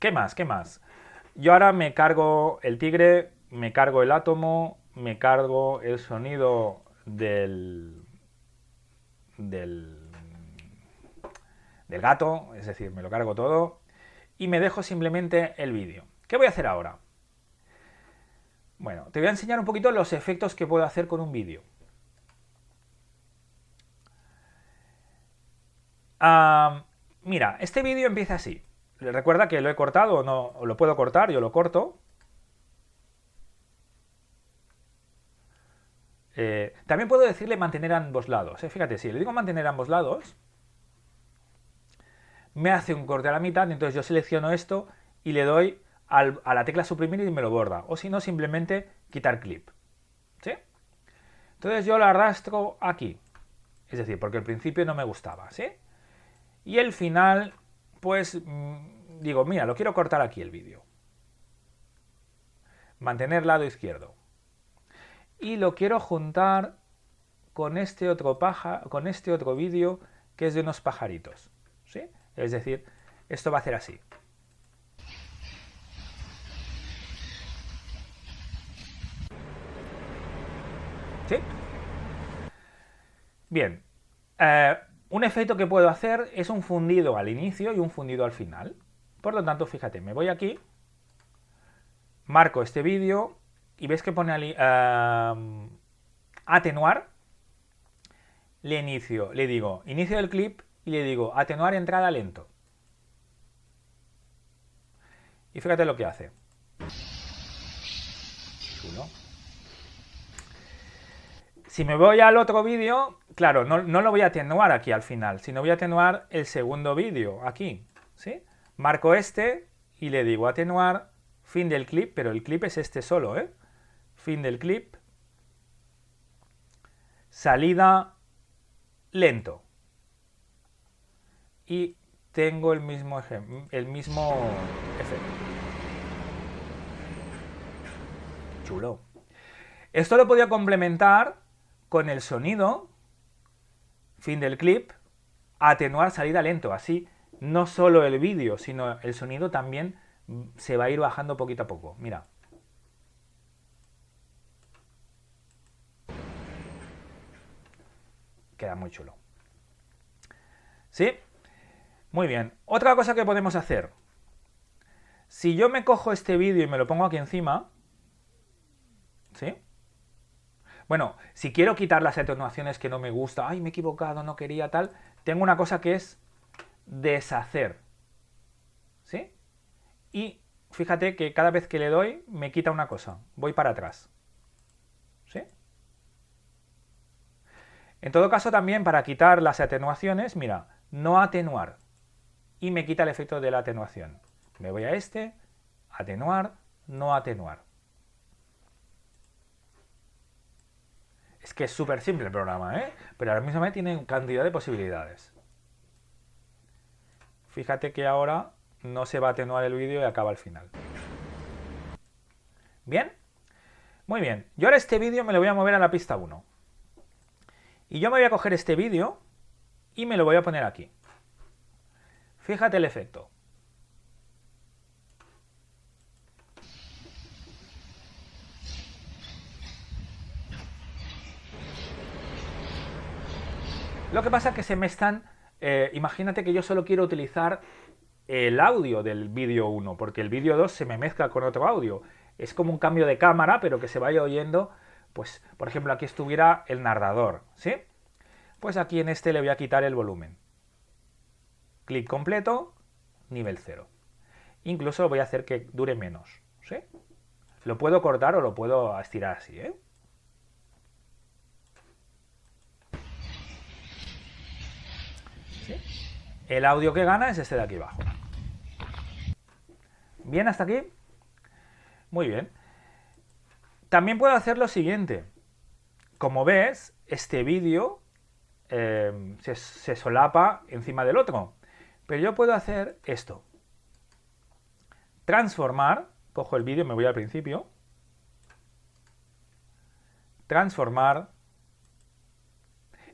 ¿Qué más? ¿Qué más? Yo ahora me cargo el tigre, me cargo el átomo, me cargo el sonido del gato, es decir, me lo cargo todo y me dejo simplemente el vídeo. ¿Qué voy a hacer ahora? Bueno, te voy a enseñar un poquito los efectos que puedo hacer con un vídeo. Mira, este vídeo empieza así. Recuerda que lo he cortado o no, o lo puedo cortar, yo lo corto. También puedo decirle mantener ambos lados. Fíjate, si le digo mantener ambos lados, me hace un corte a la mitad, entonces yo selecciono esto y le doy a la tecla suprimir y me lo borra. O si no, simplemente quitar clip. ¿Sí? Entonces yo lo arrastro aquí. Es decir, porque al principio no me gustaba. ¿Sí? Y el final, pues digo, mira, lo quiero cortar aquí el vídeo. Mantener lado izquierdo. Y lo quiero juntar con este otro vídeo que es de unos pajaritos. ¿Sí? Es decir, esto va a hacer así. ¿Sí? Bien, Eh, un efecto que puedo hacer es un fundido al inicio y un fundido al final. Por lo tanto, fíjate, me voy aquí, marco este vídeo y ves que pone atenuar. Le digo inicio del clip y le digo atenuar entrada lento. Y fíjate lo que hace. Chulo. Si me voy al otro vídeo, claro, no lo voy a atenuar aquí al final, sino voy a atenuar el segundo vídeo aquí, ¿sí? Marco este y le digo atenuar, fin del clip, pero el clip es este solo, ¿eh? Fin del clip, salida lento. Y tengo el mismo efecto. Chulo. Esto lo podía complementar con el sonido, fin del clip, atenuar salida lento. Así, no solo el vídeo, sino el sonido también se va a ir bajando poquito a poco. Mira. Queda muy chulo. ¿Sí? Muy bien. Otra cosa que podemos hacer. Si yo me cojo este vídeo y me lo pongo aquí encima, ¿sí? Bueno, si quiero quitar las atenuaciones que no me gusta, ay, me he equivocado, no quería tal, tengo una cosa que es deshacer, ¿sí? Y fíjate que cada vez que le doy me quita una cosa, voy para atrás, ¿sí? En todo caso también para quitar las atenuaciones, mira, no atenuar y me quita el efecto de la atenuación. Me voy a este, atenuar, no atenuar. Es que es súper simple el programa, ¿eh? Pero ahora mismo tiene cantidad de posibilidades. Fíjate que ahora no se va a atenuar el vídeo y acaba al final. ¿Bien? Muy bien. Yo ahora este vídeo me lo voy a mover a la pista 1. Y yo me voy a coger este vídeo y me lo voy a poner aquí. Fíjate el efecto. Lo que pasa es que se me están... imagínate que yo solo quiero utilizar el audio del vídeo 1, porque el vídeo 2 se me mezcla con otro audio. Es como un cambio de cámara, pero que se vaya oyendo, pues, por ejemplo, aquí estuviera el narrador, ¿sí? Pues aquí en este le voy a quitar el volumen. Clic completo, nivel 0. Incluso lo voy a hacer que dure menos, ¿sí? Lo puedo cortar o lo puedo estirar así, ¿eh? ¿Sí? El audio que gana es este de aquí abajo. ¿Bien hasta aquí? Muy bien. También puedo hacer lo siguiente. Como ves, este vídeo se solapa encima del otro. Pero yo puedo hacer esto. Transformar. Cojo el vídeo, me voy al principio. Transformar.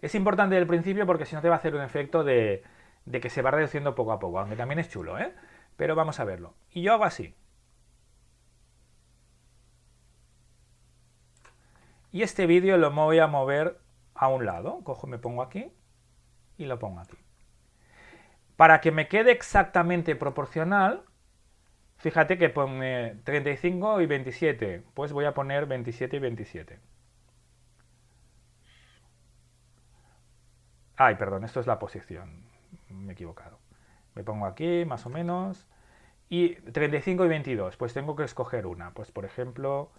Es importante el principio porque si no te va a hacer un efecto de que se va reduciendo poco a poco. Aunque también es chulo, ¿eh? Pero vamos a verlo. Y yo hago así. Y este vídeo lo voy a mover a un lado. Cojo, me pongo aquí y lo pongo aquí. Para que me quede exactamente proporcional, fíjate que pone 35 y 27. Pues voy a poner 27 y 27. Ay, perdón, esto es la posición. Me he equivocado. Me pongo aquí, más o menos. Y 35 y 22. Pues tengo que escoger una. Pues por ejemplo,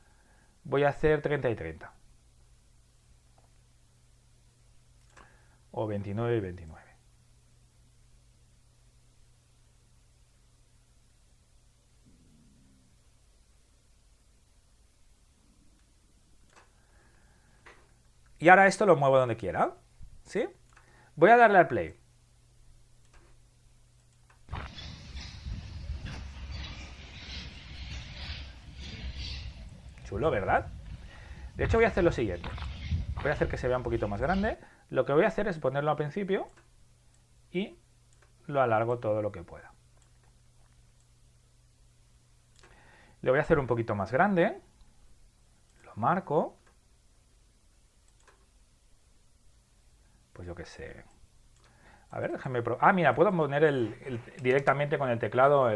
voy a hacer 30 y 30. O 29 y 29. Y ahora esto lo muevo donde quiera. ¿Sí? Voy a darle al play. Chulo, ¿verdad? De hecho voy a hacer lo siguiente. Voy a hacer que se vea un poquito más grande. Lo que voy a hacer es ponerlo al principio y lo alargo todo lo que pueda. Le voy a hacer un poquito más grande. Lo marco. pues yo qué sé. A ver, déjame mira, puedo poner directamente con el teclado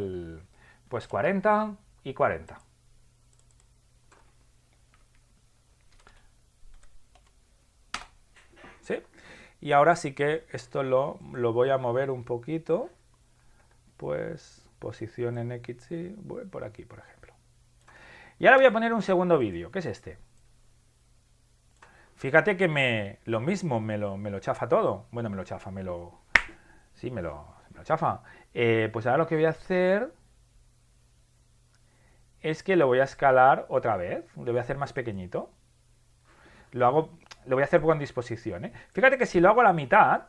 pues 40 y 40. ¿Sí? Y ahora sí que esto lo voy a mover un poquito. Pues posición en X, voy por aquí, por ejemplo. Y ahora voy a poner un segundo vídeo, que es este. Fíjate que lo mismo, me lo chafa todo. Bueno, me lo chafa, sí, me lo chafa. Pues ahora lo que voy a hacer es que lo voy a escalar otra vez. Lo voy a hacer más pequeñito. Lo voy a hacer con disposición, ¿eh? Fíjate que si lo hago a la mitad,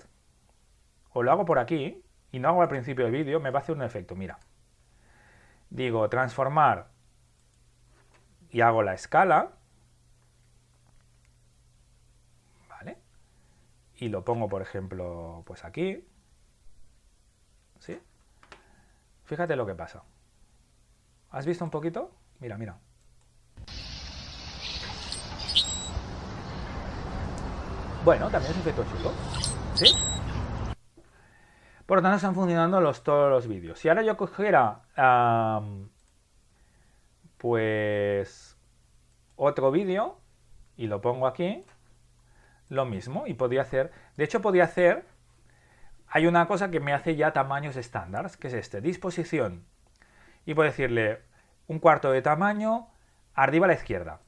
o lo hago por aquí, y no hago al principio del vídeo, me va a hacer un efecto, mira. Digo, transformar, y hago la escala, ¿vale? Y lo pongo, por ejemplo, pues aquí, ¿sí? Fíjate lo que pasa. ¿Has visto un poquito? Mira, mira. Bueno, también es un efecto chulo, ¿sí? Por lo tanto, están funcionando todos los vídeos. Si ahora yo cogiera, pues, otro vídeo y lo pongo aquí, lo mismo. Y podría hacer, de hecho, hay una cosa que me hace ya tamaños estándar, que es este, disposición. Y puedo decirle un cuarto de tamaño, arriba a la izquierda.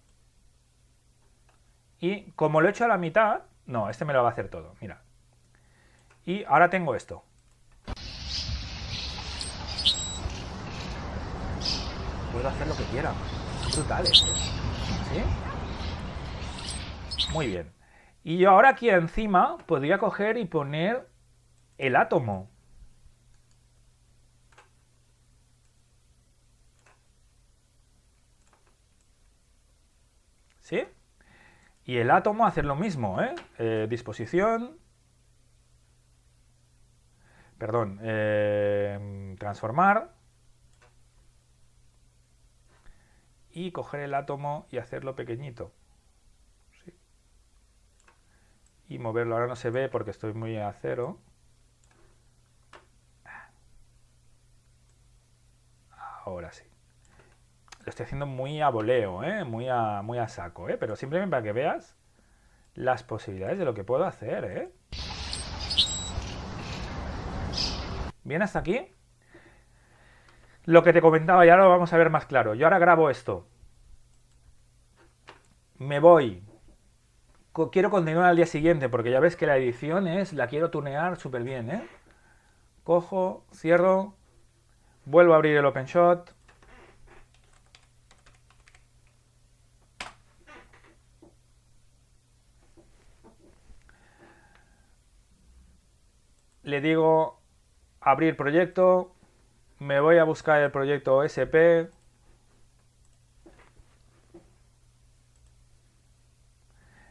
Y como lo he hecho a la mitad, no, este me lo va a hacer todo, mira. Y ahora tengo esto. Puedo hacer lo que quiera. Es brutal esto. ¿Sí? Muy bien. Y yo ahora aquí encima podría coger y poner el átomo. ¿Sí? Y el átomo hacer lo mismo, ¿eh? Disposición. Perdón. Transformar. Y coger el átomo y hacerlo pequeñito. ¿Sí? Y moverlo. Ahora no se ve porque estoy muy a cero. Ahora sí. Lo estoy haciendo muy a voleo, muy a saco, pero simplemente para que veas las posibilidades de lo que puedo hacer. Bien, hasta aquí. Lo que te comentaba, ya lo vamos a ver más claro. Yo ahora grabo esto. Me voy. Quiero continuar al día siguiente porque ya ves que la edición la quiero tunear súper bien, Cojo, cierro, vuelvo a abrir el OpenShot. Le digo abrir proyecto, me voy a buscar el proyecto OSP,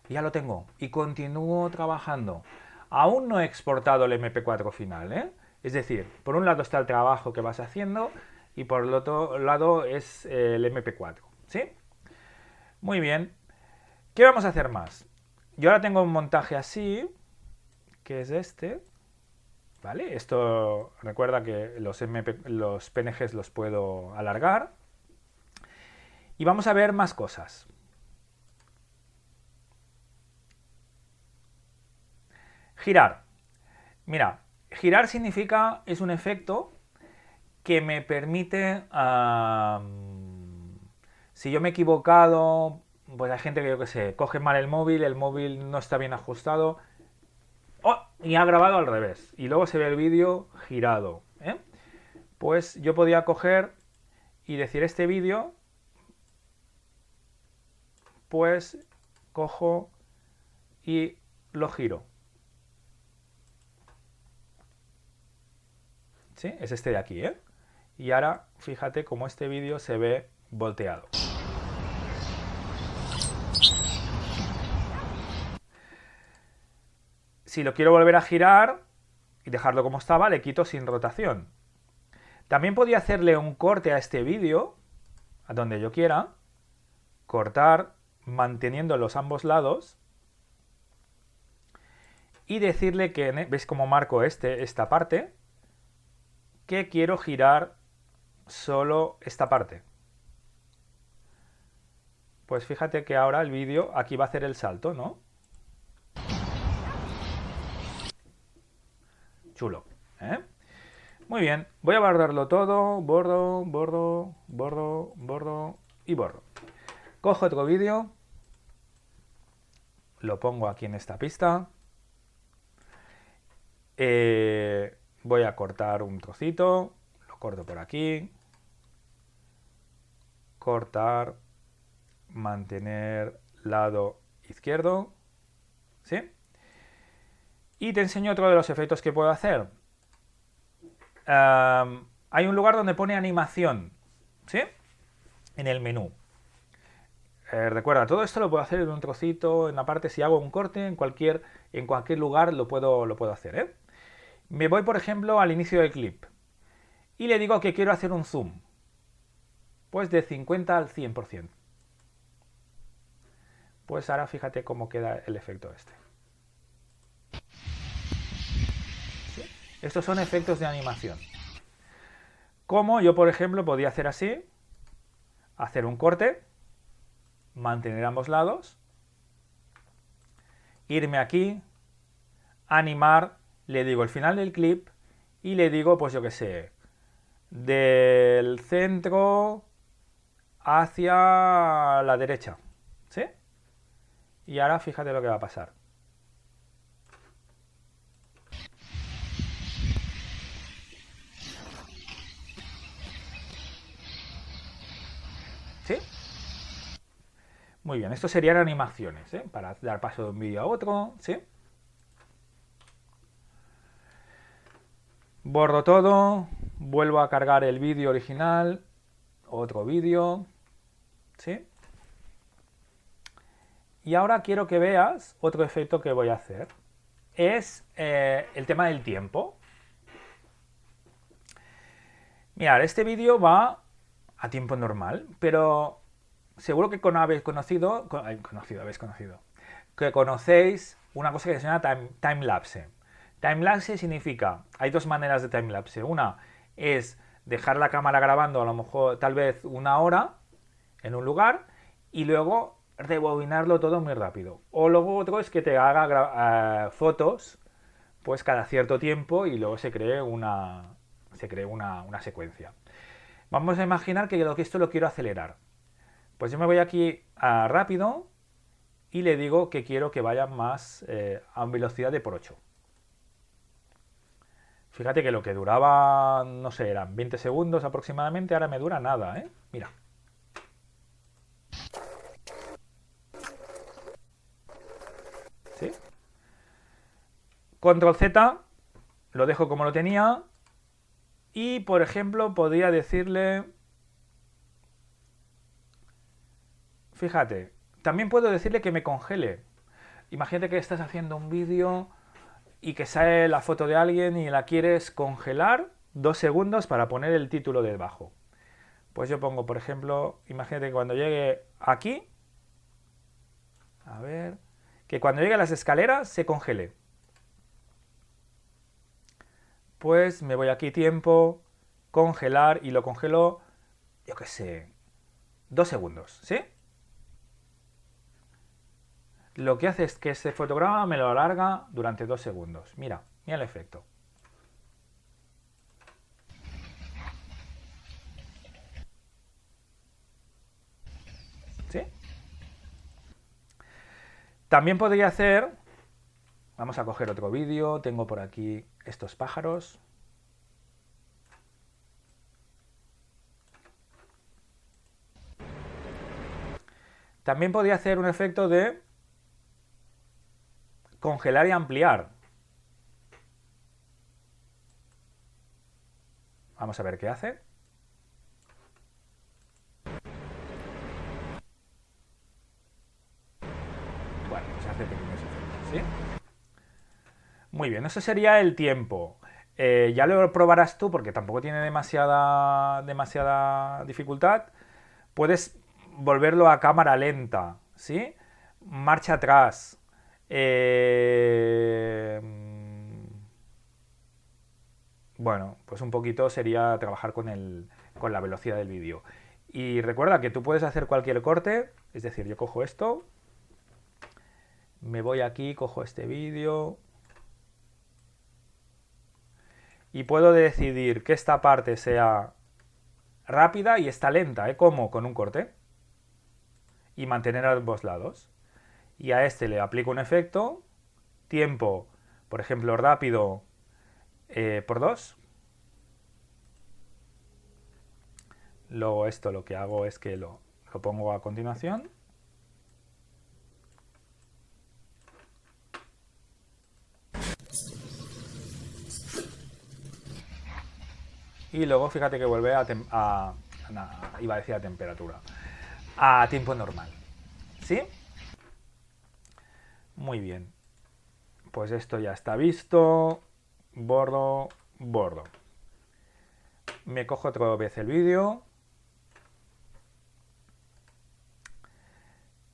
y ya lo tengo y continúo trabajando. Aún no he exportado el MP4 final, Es decir, por un lado está el trabajo que vas haciendo y por el otro lado es el MP4, ¿sí? Muy bien. ¿Qué vamos a hacer más? Yo ahora tengo un montaje así, que es este, ¿vale? Esto recuerda que los PNGs los puedo alargar. Y vamos a ver más cosas. Girar. Mira, girar significa, es un efecto que me permite, si yo me he equivocado, pues hay gente que yo que sé, coge mal el móvil no está bien ajustado, y ha grabado al revés, y luego se ve el vídeo girado, Pues yo podía coger y decir este vídeo, pues cojo y lo giro. ¿Sí? Es este de aquí, Y ahora fíjate cómo este vídeo se ve volteado. Si lo quiero volver a girar y dejarlo como estaba, le quito sin rotación. También podía hacerle un corte a este vídeo, a donde yo quiera, cortar manteniendo los ambos lados y decirle que, ¿veis cómo marco esta parte? Que quiero girar solo esta parte. Pues fíjate que ahora el vídeo aquí va a hacer el salto, ¿no? Chulo, ¿eh? Muy bien, voy a borrarlo todo, borro, borro, borro, borro y borro. Cojo otro vídeo, lo pongo aquí en esta pista, voy a cortar un trocito, lo corto por aquí, cortar, mantener lado izquierdo, ¿sí? Y te enseño otro de los efectos que puedo hacer. Hay un lugar donde pone animación, ¿sí? En el menú. Recuerda, todo esto lo puedo hacer en un trocito, en la parte, si hago un corte, en cualquier lugar lo puedo hacer, ¿eh? Me voy, por ejemplo, al inicio del clip y le digo que quiero hacer un zoom, pues de 50 al 100%. Pues ahora fíjate cómo queda el efecto este. ¿Sí? Estos son efectos de animación. Como yo, por ejemplo, podía hacer así, hacer un corte, mantener ambos lados, irme aquí, animar, le digo el final del clip y le digo, pues yo qué sé, del centro hacia la derecha, ¿sí? Y ahora fíjate lo que va a pasar. ¿Sí? Muy bien, esto serían animaciones, ¿eh? Para dar paso de un vídeo a otro, ¿sí? Borro todo, vuelvo a cargar el vídeo original, otro vídeo, ¿sí? Y ahora quiero que veas otro efecto que voy a hacer. Es el tema del tiempo. Mirad, este vídeo va a tiempo normal, pero seguro que habéis conocido, que conocéis una cosa que se llama timelapse. Timelapse significa, hay dos maneras de timelapse. Una es dejar la cámara grabando a lo mejor tal vez una hora en un lugar y luego rebobinarlo todo muy rápido. O luego otro es que te haga fotos pues cada cierto tiempo y luego se cree una secuencia. Vamos a imaginar que esto lo quiero acelerar. Pues yo me voy aquí a rápido y le digo que quiero que vaya más a velocidad de por 8. Fíjate que lo que duraba, no sé, eran 20 segundos aproximadamente, ahora me dura nada, ¿eh? Mira. ¿Sí? Control Z, lo dejo como lo tenía y, por ejemplo, podría decirle... Fíjate, también puedo decirle que me congele. Imagínate que estás haciendo un vídeo y que sale la foto de alguien y la quieres congelar 2 segundos para poner el título debajo. Pues yo pongo, por ejemplo, imagínate que cuando llegue aquí, a ver, que cuando llegue a las escaleras se congele. Pues me voy aquí tiempo, congelar y lo congelo, yo qué sé, 2 segundos, ¿sí? Lo que hace es que este fotograma me lo alarga durante 2 segundos. Mira, mira el efecto. ¿Sí? También podría hacer... Vamos a coger otro vídeo. Tengo por aquí estos pájaros. También podría hacer un efecto de congelar y ampliar. Vamos a ver qué hace. Bueno, pues hace pequeños efectos, ¿sí? Muy bien, eso sería el tiempo. Ya lo probarás tú porque tampoco tiene demasiada dificultad. Puedes volverlo a cámara lenta, ¿sí? Marcha atrás. Eh, bueno, pues un poquito sería trabajar con la velocidad del vídeo. Y recuerda que tú puedes hacer cualquier corte, es decir, yo cojo esto, me voy aquí, cojo este vídeo y puedo decidir que esta parte sea rápida y esta lenta, como con un corte, y mantener a ambos lados. Y a este le aplico un efecto, tiempo, por ejemplo, rápido por 2. Luego esto lo que hago es que lo pongo a continuación. Y luego fíjate que vuelve iba a decir a temperatura, a tiempo normal. ¿Sí? Muy bien. Pues esto ya está visto. Bordo, bordo. Me cojo otra vez el vídeo.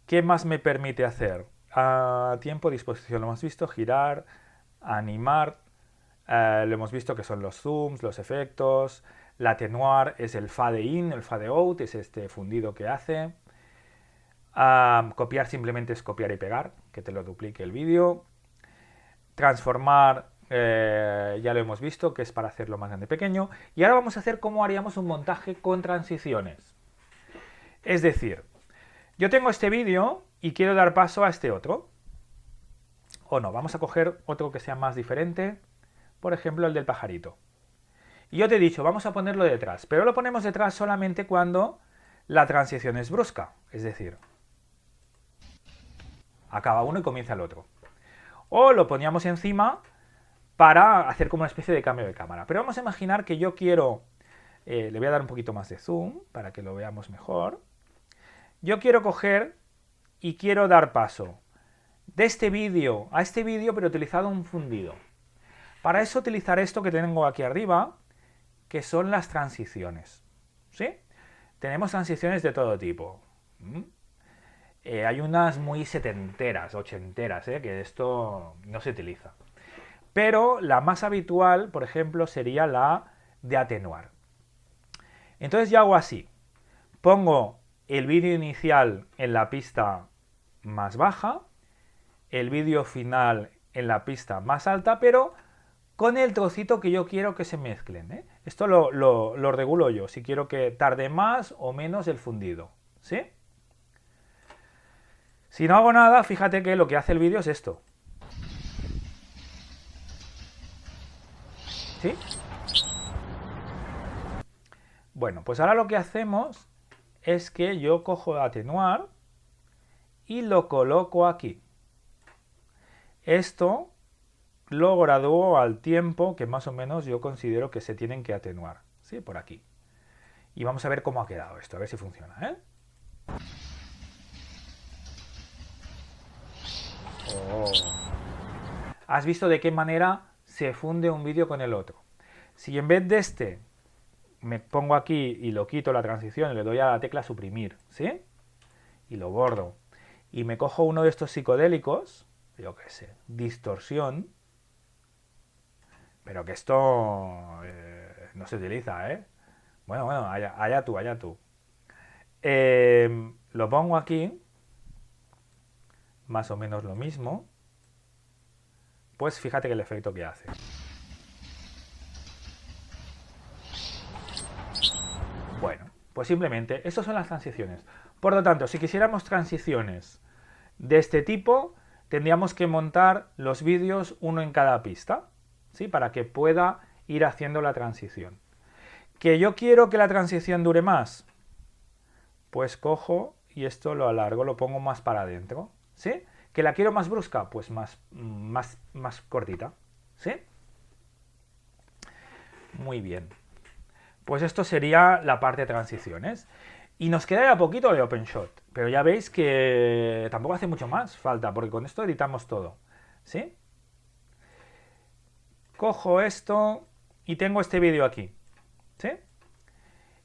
¿Qué más me permite hacer? A tiempo, disposición, lo hemos visto, girar, animar, lo hemos visto que son los zooms, los efectos, la atenuar es el fade in, el fade out, es este fundido que hace. Copiar simplemente es copiar y pegar, que te lo duplique el vídeo. Transformar, ya lo hemos visto, que es para hacerlo más grande y pequeño. Y ahora vamos a hacer cómo haríamos un montaje con transiciones. Es decir, yo tengo este vídeo y quiero dar paso a este otro. O no, vamos a coger otro que sea más diferente. Por ejemplo, el del pajarito. Y yo te he dicho, vamos a ponerlo detrás. Pero lo ponemos detrás solamente cuando la transición es brusca. Es decir, acaba uno y comienza el otro. O lo poníamos encima para hacer como una especie de cambio de cámara. Pero vamos a imaginar que yo quiero... le voy a dar un poquito más de zoom para que lo veamos mejor. Yo quiero coger y quiero dar paso de este vídeo a este vídeo, pero utilizado un fundido. Para eso utilizar esto que tengo aquí arriba, que son las transiciones. ¿Sí? Tenemos transiciones de todo tipo. Hay unas muy setenteras, ochenteras, que esto no se utiliza. Pero la más habitual, por ejemplo, sería la de atenuar. Entonces yo hago así. Pongo el vídeo inicial en la pista más baja, el vídeo final en la pista más alta, pero con el trocito que yo quiero que se mezclen. Esto lo regulo yo, si quiero que tarde más o menos el fundido. ¿Sí? Si no hago nada, fíjate que lo que hace el vídeo es esto. ¿Sí? Bueno, pues ahora lo que hacemos es que yo cojo atenuar y lo coloco aquí. Esto lo gradúo al tiempo que más o menos yo considero que se tienen que atenuar. ¿Sí? Por aquí. Y vamos a ver cómo ha quedado esto, a ver si funciona. Oh. ¿Has visto de qué manera se funde un vídeo con el otro? Si en vez de este me pongo aquí y lo quito la transición y le doy a la tecla suprimir, ¿sí? Y lo borro. Y me cojo uno de estos psicodélicos, yo qué sé, distorsión, pero que esto no se utiliza, Bueno, allá tú, allá tú. Lo pongo aquí, más o menos lo mismo, pues fíjate que el efecto que hace. Bueno, pues simplemente, estas son las transiciones. Por lo tanto, si quisiéramos transiciones de este tipo, tendríamos que montar los vídeos uno en cada pista, ¿sí? Para que pueda ir haciendo la transición. ¿Que yo quiero que la transición dure más? Pues cojo y esto lo alargo, lo pongo más para adentro, ¿sí? ¿Que la quiero más brusca? Pues más cortita, ¿sí? Muy bien. Pues esto sería la parte de transiciones. Y nos queda ya poquito de OpenShot, pero ya veis que tampoco hace mucho más falta, porque con esto editamos todo, ¿sí? Cojo esto y tengo este vídeo aquí, ¿sí?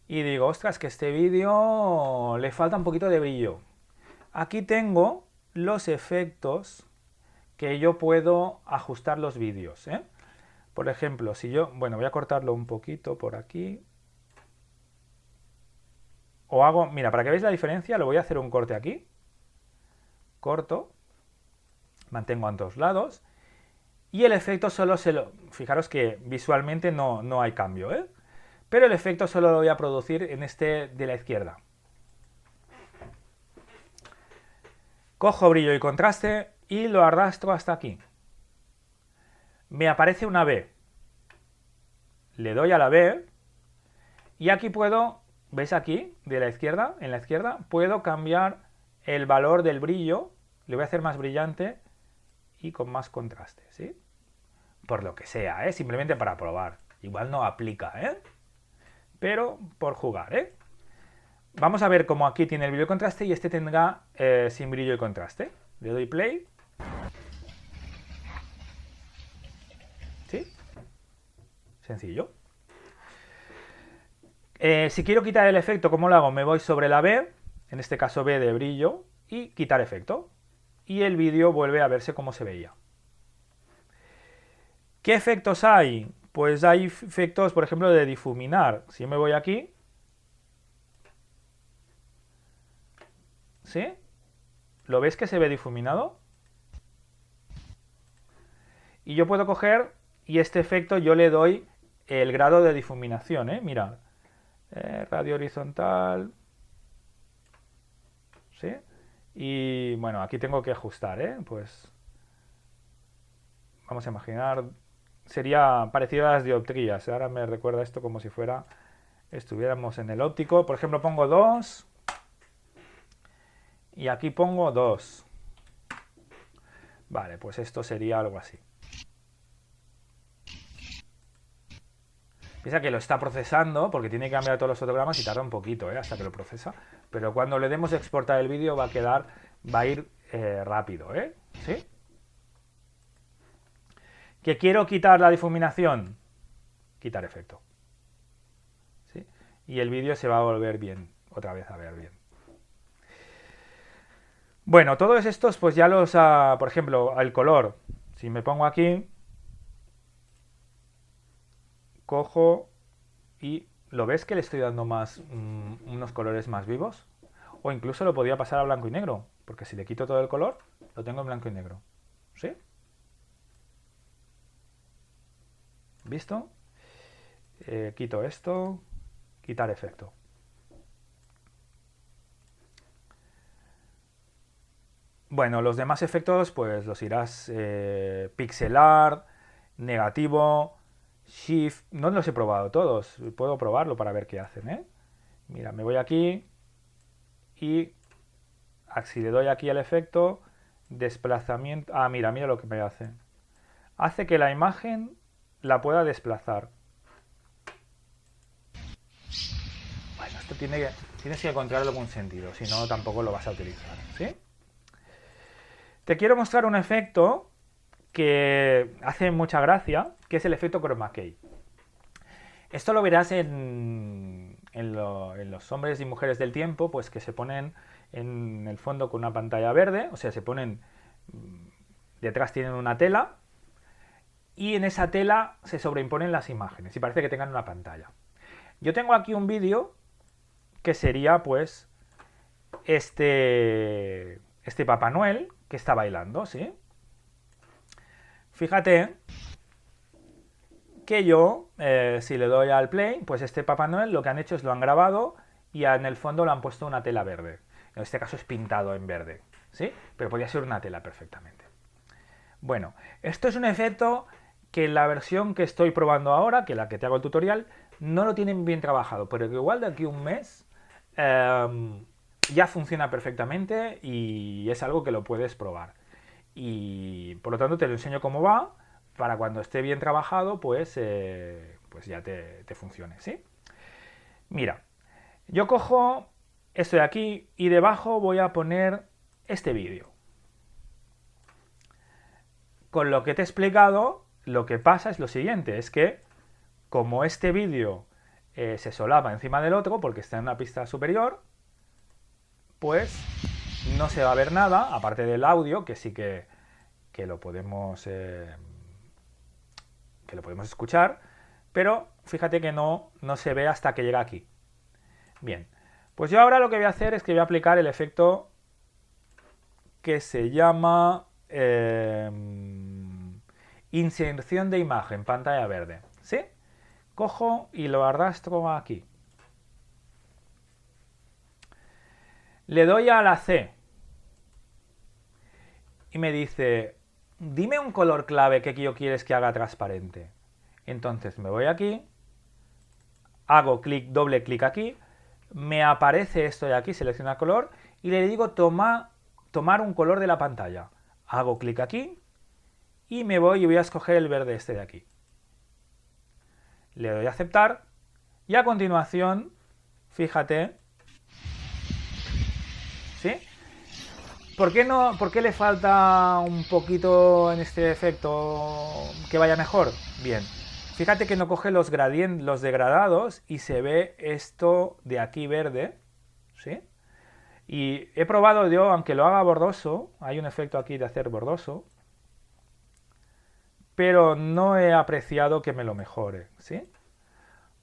Y digo, ostras, que este vídeo le falta un poquito de brillo. Aquí tengo los efectos que yo puedo ajustar los vídeos, ¿eh? Por ejemplo, si yo, bueno, voy a cortarlo un poquito por aquí. O hago, mira, para que veáis la diferencia, lo voy a hacer un corte aquí. Corto. Mantengo a ambos lados. Y el efecto solo se lo... Fijaros que visualmente no hay cambio, ¿eh? Pero el efecto solo lo voy a producir en este de la izquierda. Cojo brillo y contraste y lo arrastro hasta aquí. Me aparece una B. Le doy a la B y aquí puedo, ¿veis aquí? De la izquierda, en la izquierda, puedo cambiar el valor del brillo. Le voy a hacer más brillante y con más contraste, ¿sí? Por lo que sea, ¿eh? Simplemente para probar. Igual no aplica, ¿eh? Pero por jugar, ¿eh? Vamos a ver cómo aquí tiene el brillo y contraste y este tendrá sin brillo y contraste. Le doy play. ¿Sí? Sencillo. Si quiero quitar el efecto, ¿cómo lo hago? Me voy sobre la B, en este caso B de brillo, y quitar efecto. Y el vídeo vuelve a verse como se veía. ¿Qué efectos hay? Pues hay efectos, por ejemplo, de difuminar. Si yo me voy aquí, ¿sí? ¿Lo ves que se ve difuminado? Y yo puedo coger y este efecto yo le doy el grado de difuminación, ¿eh? Mirad, radio horizontal, ¿sí? Y bueno, aquí tengo que ajustar, ¿eh? Pues vamos a imaginar, sería parecido a las dioptrías. Ahora me recuerda esto como si fuera, estuviéramos en el óptico. Por ejemplo, pongo 2 y aquí pongo 2. Vale, pues esto sería algo así. Piensa que lo está procesando porque tiene que cambiar todos los fotogramas y tarda un poquito, hasta que lo procesa. Pero cuando le demos a exportar el vídeo va a ir rápido, ¿sí? ¿Que quiero quitar la difuminación? Quitar efecto. ¿Sí? Y el vídeo se va a volver bien, otra vez a ver bien. Bueno, todos estos pues ya los, por ejemplo, el color. Si me pongo aquí, cojo y ¿lo ves que le estoy dando más unos colores más vivos? O incluso lo podría pasar a blanco y negro, porque si le quito todo el color, lo tengo en blanco y negro. ¿Sí? ¿Visto? Quito esto, quitar efecto. Bueno, los demás efectos pues los irás pixelar, negativo, shift. No los he probado todos, puedo probarlo para ver qué hacen, ¿eh? Mira, me voy aquí y si le doy aquí al efecto, desplazamiento. Ah, mira lo que me hace. Hace que la imagen la pueda desplazar. Bueno, esto tienes que encontrarle algún sentido, si no tampoco lo vas a utilizar, ¿sí? Te quiero mostrar un efecto que hace mucha gracia, que es el efecto chroma key. Esto lo verás en los hombres y mujeres del tiempo, pues que se ponen en el fondo con una pantalla verde, o sea, se ponen, detrás tienen una tela, y en esa tela se sobreimponen las imágenes, y parece que tengan una pantalla. Yo tengo aquí un vídeo que sería, pues, este Papá Noel que está bailando, ¿sí? Fíjate que yo, si le doy al play, pues este Papá Noel lo que han hecho es lo han grabado y en el fondo le han puesto una tela verde. En este caso es pintado en verde, ¿sí? Pero podría ser una tela perfectamente. Bueno, esto es un efecto que en la versión que estoy probando ahora, que la que te hago el tutorial, no lo tienen bien trabajado, pero que igual de aquí a un mes ya funciona perfectamente y es algo que lo puedes probar. Y por lo tanto te lo enseño cómo va, para cuando esté bien trabajado, pues ya te funcione, ¿sí? Mira, yo cojo esto de aquí y debajo voy a poner este vídeo. Con lo que te he explicado, lo que pasa es lo siguiente, es que como este vídeo se solapa encima del otro, porque está en una pista superior, pues no se va a ver nada, aparte del audio, que sí que que lo podemos escuchar, pero fíjate que no se ve hasta que llega aquí. Bien, pues yo ahora lo que voy a hacer es que voy a aplicar el efecto que se llama inserción de imagen, pantalla verde. ¿Sí? Cojo y lo arrastro aquí. Le doy a la C y me dice, dime un color clave que yo quieres que haga transparente. Entonces me voy aquí, hago clic, doble clic aquí, me aparece esto de aquí, selecciona color y le digo tomar un color de la pantalla. Hago clic aquí y me voy y voy a escoger el verde este de aquí. Le doy a aceptar y a continuación, fíjate, ¿sí? ¿Por qué le falta un poquito en este efecto que vaya mejor? Bien, fíjate que no coge los gradientes, los degradados y se ve esto de aquí verde, ¿sí? Y he probado yo, aunque lo haga borroso, hay un efecto aquí de hacer borroso, pero no he apreciado que me lo mejore, ¿sí?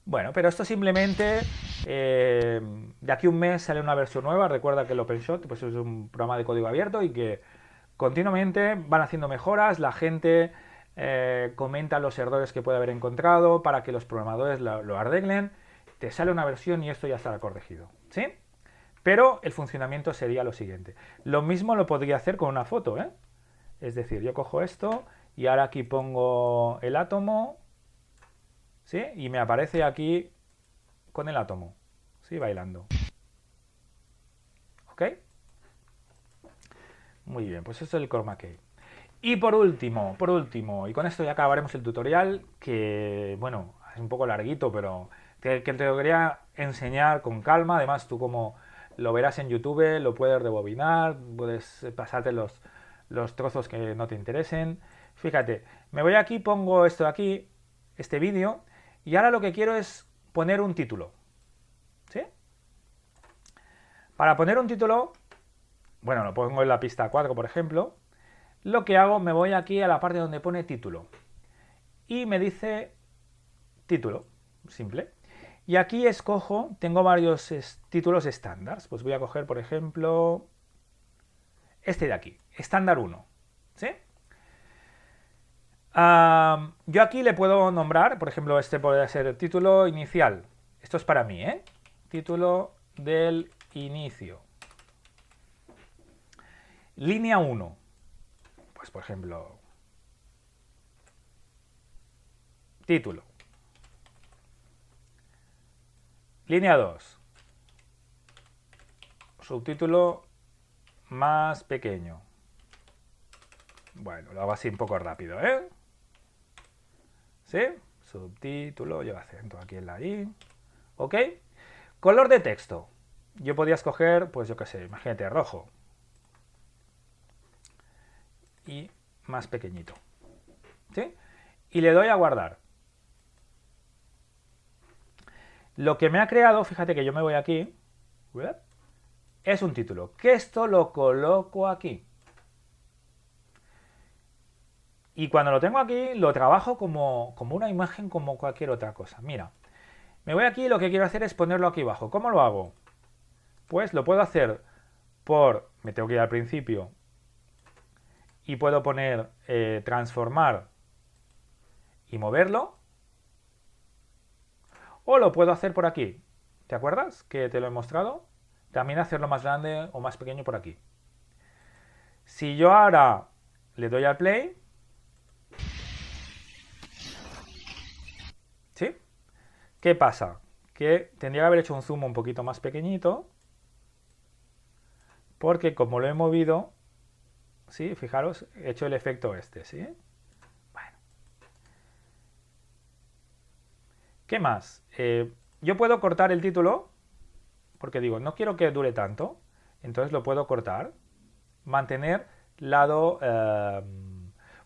Bueno, pero esto simplemente, de aquí a un mes sale una versión nueva. Recuerda que el OpenShot pues es un programa de código abierto y que continuamente van haciendo mejoras, la gente comenta los errores que puede haber encontrado para que los programadores lo arreglen, te sale una versión y esto ya estará corregido, ¿sí? Pero el funcionamiento sería lo siguiente. Lo mismo lo podría hacer con una foto, ¿eh? Es decir, yo cojo esto y ahora aquí pongo el átomo, ¿sí? Y me aparece aquí con el átomo, ¿sí? Bailando. ¿Ok? Muy bien, pues esto es el chroma key. Y por último, y con esto ya acabaremos el tutorial, que, bueno, es un poco larguito, pero que te lo quería enseñar con calma. Además, tú como lo verás en YouTube, lo puedes rebobinar, puedes pasarte los trozos que no te interesen. Fíjate, me voy aquí, pongo esto de aquí, este vídeo, y ahora lo que quiero es poner un título. ¿Sí? Para poner un título, bueno, lo pongo en la pista 4, por ejemplo. Lo que hago, me voy aquí a la parte donde pone título. Y me dice título, simple. Y aquí escojo, tengo varios títulos estándar. Pues voy a coger, por ejemplo, este de aquí, estándar 1. ¿Sí? Yo aquí le puedo nombrar, por ejemplo, este podría ser el título inicial. Esto es para mí, ¿eh? Título del inicio. Línea 1. Pues, por ejemplo, título. Línea 2. Subtítulo más pequeño. Bueno, lo hago así un poco rápido, ¿eh? ¿Sí? Subtítulo, lleva acento aquí en la I. ¿Ok? Color de texto. Yo podría escoger, pues yo qué sé, imagínate, rojo. Y más pequeñito. ¿Sí? Y le doy a guardar. Lo que me ha creado, fíjate que yo me voy aquí, es un título. Que esto lo coloco aquí. Y cuando lo tengo aquí, lo trabajo como una imagen, como cualquier otra cosa. Mira, me voy aquí y lo que quiero hacer es ponerlo aquí abajo. ¿Cómo lo hago? Pues lo puedo hacer me tengo que ir al principio y puedo poner transformar y moverlo. O lo puedo hacer por aquí. ¿Te acuerdas que te lo he mostrado? También hacerlo más grande o más pequeño por aquí. Si yo ahora le doy al play, ¿sí? ¿Qué pasa? Que tendría que haber hecho un zoom un poquito más pequeñito, porque como lo he movido, ¿sí? Fijaros, he hecho el efecto este, ¿sí? Bueno. ¿Qué más? Yo puedo cortar el título, porque digo, no quiero que dure tanto, entonces lo puedo cortar, mantener lado...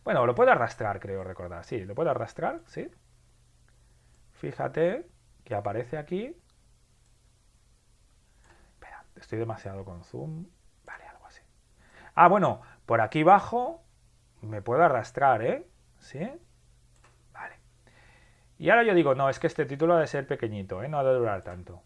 bueno, lo puedo arrastrar, creo recordar, sí, lo puedo arrastrar, ¿sí? Fíjate que aparece aquí. Espera, estoy demasiado con zoom. Vale, algo así. Ah, bueno, por aquí bajo me puedo arrastrar, ¿eh? ¿Sí? Vale. Y ahora yo digo, no, es que este título ha de ser pequeñito, ¿eh? No ha de durar tanto.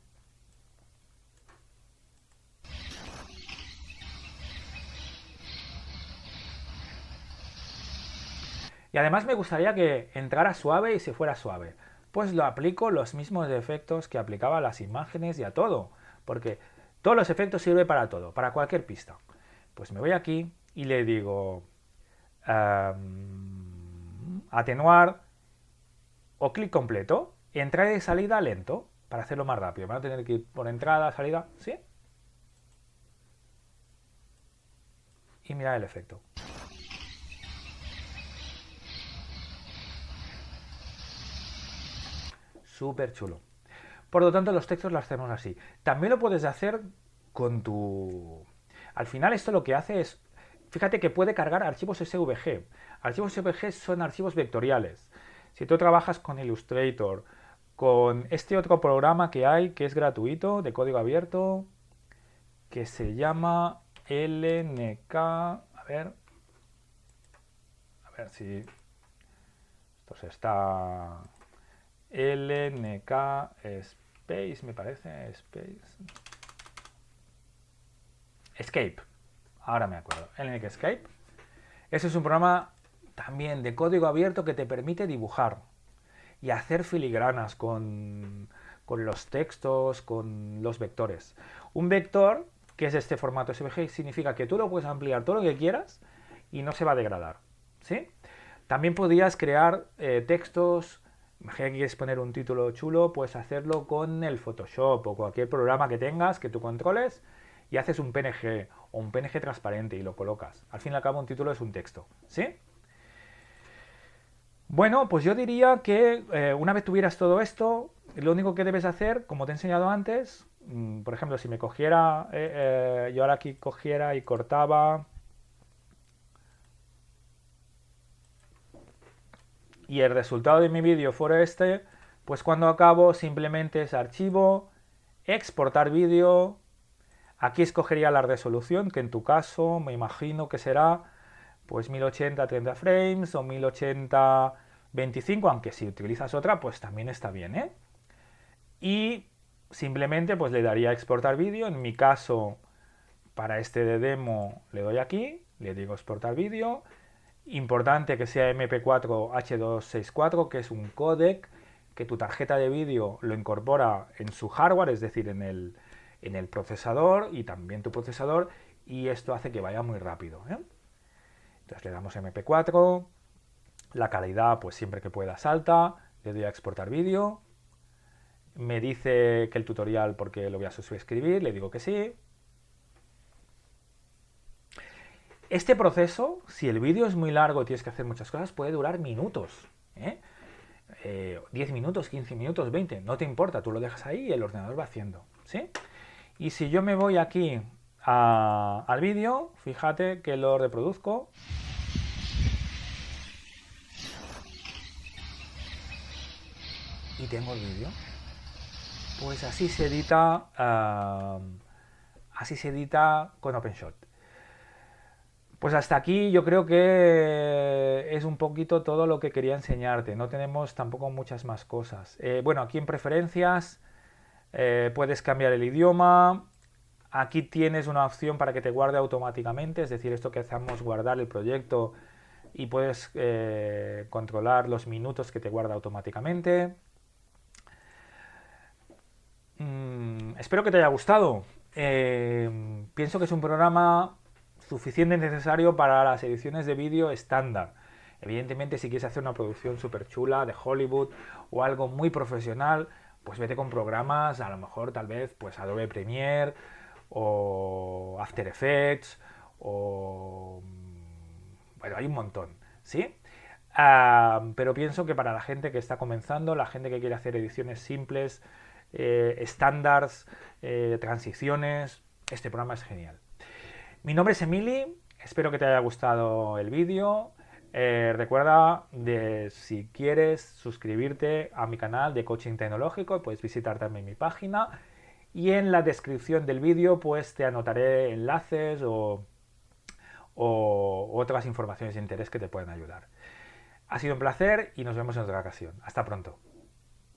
Y además me gustaría que entrara suave y se fuera suave. Pues lo aplico los mismos efectos que aplicaba a las imágenes y a todo. Porque todos los efectos sirven para todo, para cualquier pista. Pues me voy aquí y le digo atenuar o clic completo, entrada y salida lento, para hacerlo más rápido. Van a tener que ir por entrada, salida, ¿sí? Y mirad el efecto. Súper chulo. Por lo tanto, los textos los hacemos así. También lo puedes hacer con tu... Al final esto lo que hace es... Fíjate que puede cargar archivos SVG. Archivos SVG son archivos vectoriales. Si tú trabajas con Illustrator, con este otro programa que hay, que es gratuito, de código abierto, que se llama LNK... A ver si... Esto se está... LNK Space, me parece. Space. Escape. Ahora me acuerdo. LNK Escape. Ese es un programa también de código abierto que te permite dibujar y hacer filigranas con los textos, con los vectores. Un vector, que es este formato SVG, significa que tú lo puedes ampliar todo lo que quieras y no se va a degradar. ¿Sí? También podrías crear textos. Imagina que quieres poner un título chulo, puedes hacerlo con el Photoshop o cualquier programa que tengas que tú controles y haces un PNG o un PNG transparente y lo colocas. Al fin y al cabo un título es un texto, ¿sí? Bueno, pues yo diría que una vez tuvieras todo esto, lo único que debes hacer, como te he enseñado antes, por ejemplo, si me cogiera, yo ahora aquí cogiera y cortaba y el resultado de mi vídeo fuera este, pues cuando acabo simplemente es archivo, exportar vídeo, aquí escogería la resolución, que en tu caso me imagino que será pues 1080 30 frames o 1080 25, aunque si utilizas otra pues también está bien, ¿eh? Y simplemente pues le daría a exportar vídeo, en mi caso para este de demo le doy aquí, le digo exportar vídeo. Importante que sea MP4 H264, que es un códec que tu tarjeta de vídeo lo incorpora en su hardware, es decir, en el procesador y también tu procesador, y esto hace que vaya muy rápido, ¿eh? Entonces le damos MP4, la calidad pues siempre que pueda alta, le doy a exportar vídeo, me dice que el tutorial porque lo voy a suscribir, le digo que sí. Este proceso, si el vídeo es muy largo y tienes que hacer muchas cosas, puede durar minutos, ¿eh? 10 minutos, 15 minutos, 20, no te importa, tú lo dejas ahí y el ordenador va haciendo, ¿sí? Y si yo me voy aquí al vídeo, fíjate que lo reproduzco. Y tengo el vídeo. Pues así se edita, con OpenShot. Pues hasta aquí yo creo que es un poquito todo lo que quería enseñarte. No tenemos tampoco muchas más cosas. Bueno, aquí en preferencias puedes cambiar el idioma. Aquí tienes una opción para que te guarde automáticamente, es decir, esto que hacemos, guardar el proyecto y puedes controlar los minutos que te guarda automáticamente. Espero que te haya gustado. Pienso que es un programa suficiente y necesario para las ediciones de vídeo estándar. Evidentemente, si quieres hacer una producción súper chula de Hollywood o algo muy profesional, pues vete con programas, a lo mejor tal vez pues Adobe Premiere o After Effects o... Bueno, hay un montón, ¿sí? Pero pienso que para la gente que está comenzando, la gente que quiere hacer ediciones simples, estándares, transiciones, este programa es genial. Mi nombre es Emili, espero que te haya gustado el vídeo. Recuerda si quieres suscribirte a mi canal de coaching tecnológico, puedes visitar también mi página y en la descripción del vídeo pues te anotaré enlaces o o otras informaciones de interés que te pueden ayudar. Ha sido un placer y nos vemos en otra ocasión. Hasta pronto.